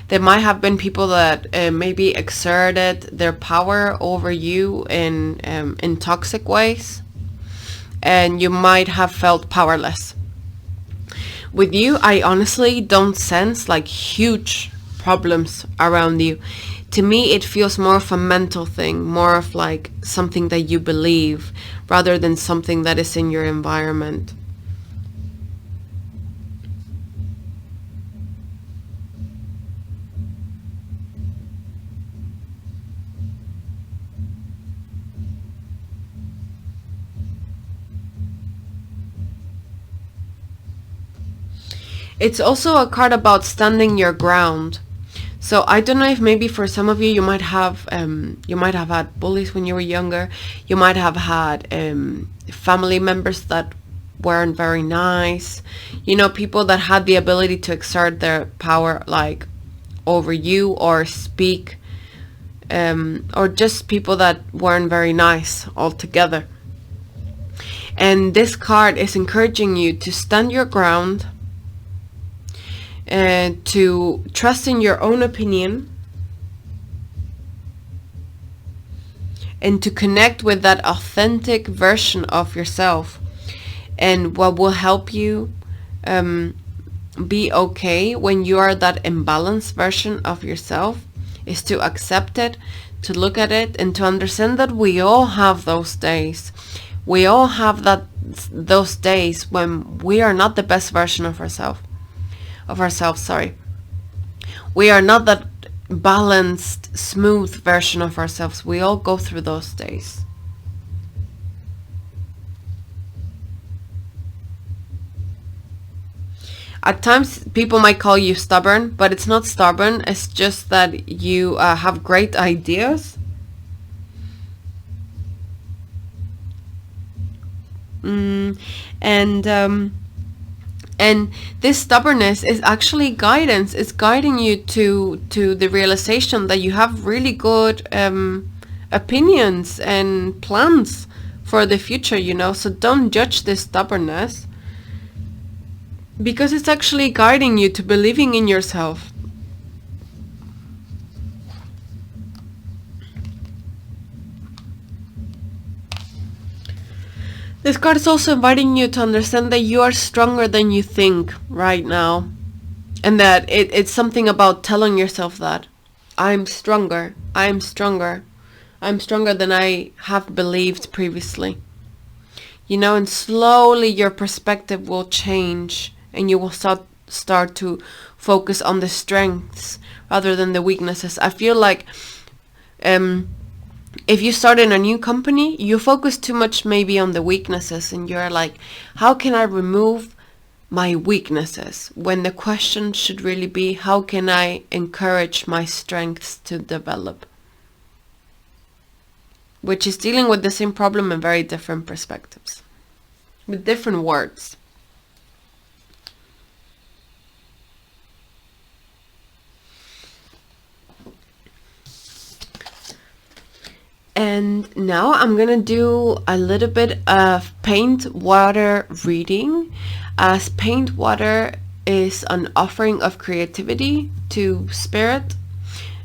There might have been people that maybe exerted their power over you in toxic ways, and you might have felt powerless. With you, I honestly don't sense like huge problems around you. To me, it feels more of a mental thing, more of like something that you believe, rather than something that is in your environment. It's also a card about standing your ground. So I don't know if maybe for some of you, you might have had bullies when you were younger. You might have had family members that weren't very nice. You know, people that had the ability to exert their power like over you or speak, or just people that weren't very nice altogether. And this card is encouraging you to stand your ground, and to trust in your own opinion, and to connect with that authentic version of yourself. And what will help you be okay when you are that imbalanced version of yourself is to accept it, to look at it, and to understand that we all have those days. We all have those days when we are not the best version of ourselves. We are not that balanced, smooth version of ourselves. We all go through those days. At times, people might call you stubborn, but it's not stubborn. It's just that you have great ideas. And this stubbornness is actually guidance. It's guiding you to the realization that you have really good opinions and plans for the future, you know. So don't judge this stubbornness, because it's actually guiding you to believing in yourself. This card is also inviting you to understand that you are stronger than you think right now. And that it's something about telling yourself that. I'm stronger. I'm stronger. I'm stronger than I have believed previously. You know, and slowly your perspective will change. And you will start to focus on the strengths rather than the weaknesses. I feel like if you start in a new company, you focus too much maybe on the weaknesses, and you're like, how can I remove my weaknesses? When the question should really be, how can I encourage my strengths to develop? Which is dealing with the same problem in very different perspectives, with different words. And now I'm gonna do a little bit of paint water reading, as paint water is an offering of creativity to spirit.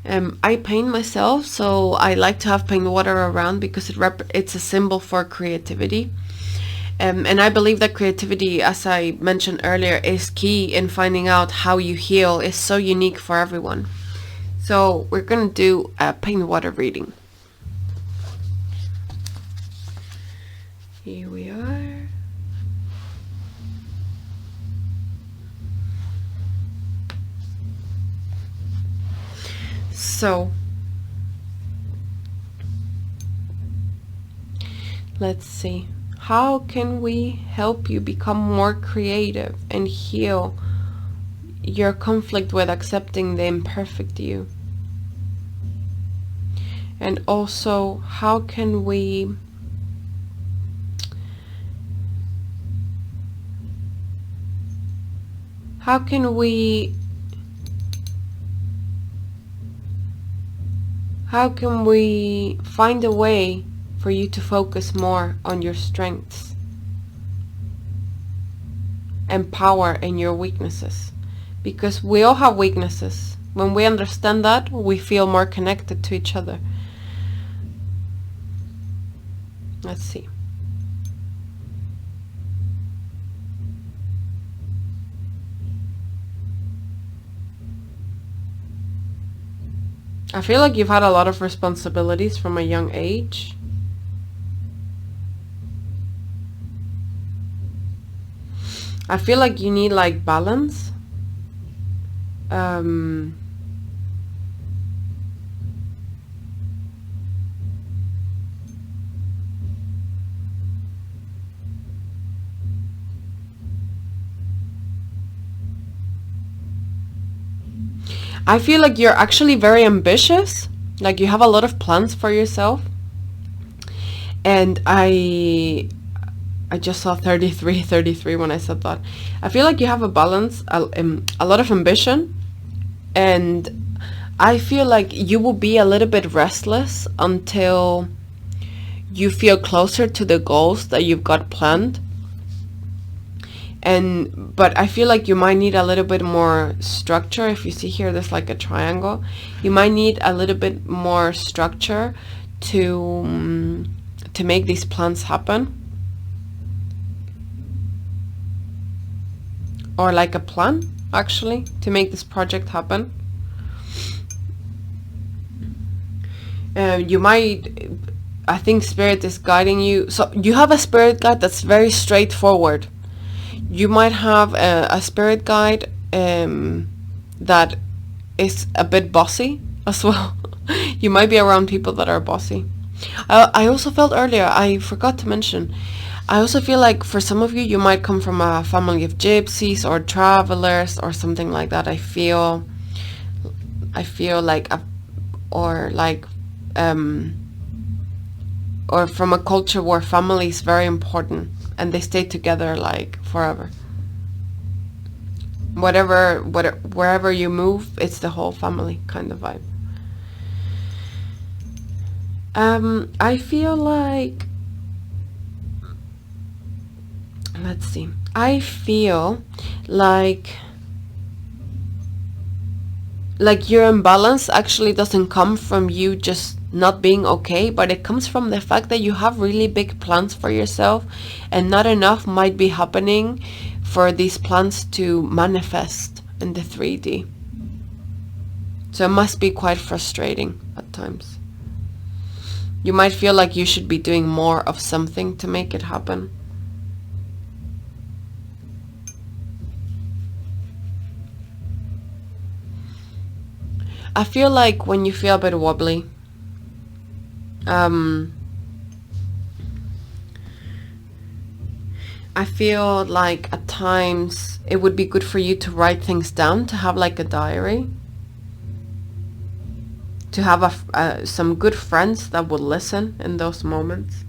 I paint myself, so I like to have paint water around because it's a symbol for creativity. And I believe that creativity, as I mentioned earlier, is key in finding out how you heal. It's so unique for everyone. So we're gonna do a paint water reading. Here we are. So let's see. How can we help you become more creative and heal your conflict with accepting the imperfect you? And also, how can we find a way for you to focus more on your strengths and power in your weaknesses? Because we all have weaknesses. When we understand that, we feel more connected to each other. Let's see. I feel like you've had a lot of responsibilities from a young age. I feel like you need like balance. I feel like you're actually very ambitious, like you have a lot of plans for yourself. And I just saw 33 when I said that. I feel like you have a balance, a lot of ambition, and I feel like you will be a little bit restless until you feel closer to the goals that you've got planned. But I feel like you might need a little bit more structure. If you see here, there's like a triangle. You might need a little bit more structure to make these plans happen. or like a plan actually to make this project happen. You might, I think Spirit is guiding you. So you have a spirit guide that's very straightforward. You might have a spirit guide that is a bit bossy as well. You might be around people that are bossy. I also felt earlier, I forgot to mention, I also feel like for some of you, you might come from a family of gypsies or travelers or something like that. I feel like, or from a culture where family is very important and they stay together like forever. Wherever you move, it's the whole family kind of vibe. I feel like, let's see, I feel like your imbalance actually doesn't come from you just not being okay, but it comes from the fact that you have really big plans for yourself and not enough might be happening for these plans to manifest in the 3D. So it must be quite frustrating at times. You might feel like you should be doing more of something to make it happen. I feel like when you feel a bit wobbly, I feel like at times it would be good for you to write things down, to have like a diary, to have some good friends that will listen in those moments,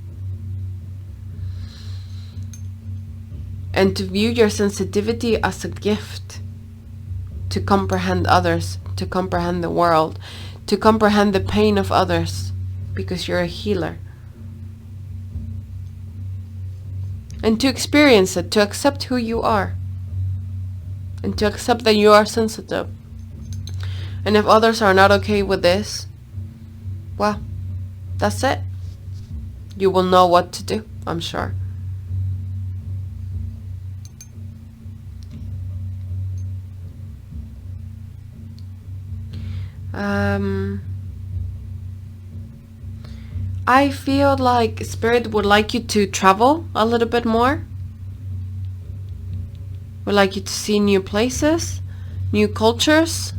and to view your sensitivity as a gift to comprehend others, to comprehend the world, to comprehend the pain of others, because you're a healer. And to experience it, to accept who you are, and to accept that you are sensitive. And if others are not okay with this, well, that's it. You will know what to do, I'm sure. I feel like Spirit would like you to travel a little bit more. Would like you to see new places, new cultures.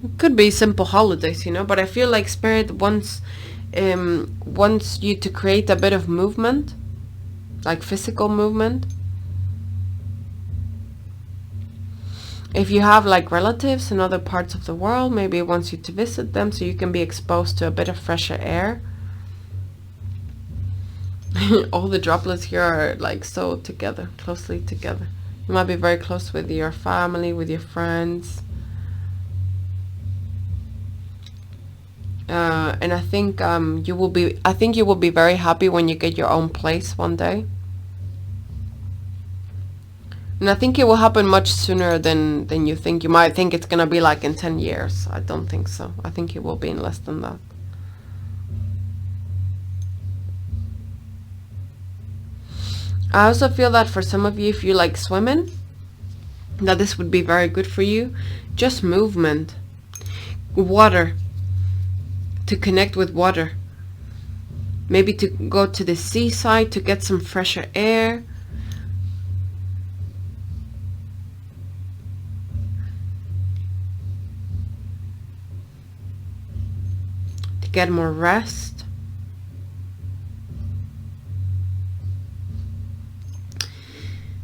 It could be simple holidays, you know, but I feel like Spirit wants you to create a bit of movement, like physical movement. If you have like relatives in other parts of the world, maybe it wants you to visit them so you can be exposed to a bit of fresher air. All the droplets here are like so together, closely together. You might be very close with your family, with your friends. And I think you will be very happy when you get your own place one day. And I think it will happen much sooner than you think. You might think it's gonna be like in 10 years. I don't think so. I think it will be in less than that. I also feel that for some of you, if you like swimming, that this would be very good for you. Just movement. Water. To connect with water. Maybe to go to the seaside to get some fresher air. Get more rest.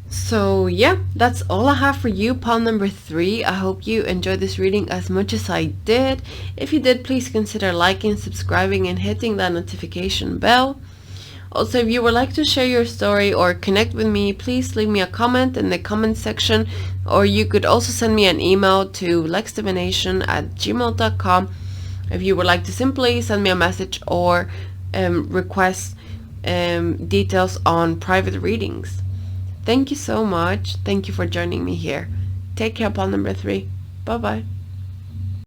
So yeah, that's all I have for you, pile number 3. I hope you enjoyed this reading as much as I did. If you did, please consider liking, subscribing, and hitting that notification bell. Also, if you would like to share your story or connect with me, please leave me a comment in the comment section, or you could also send me an email to lexdivination@gmail.com if you would like to simply send me a message or request details on private readings. Thank you so much. Thank you for joining me here. Take care, pile number 3. Bye bye.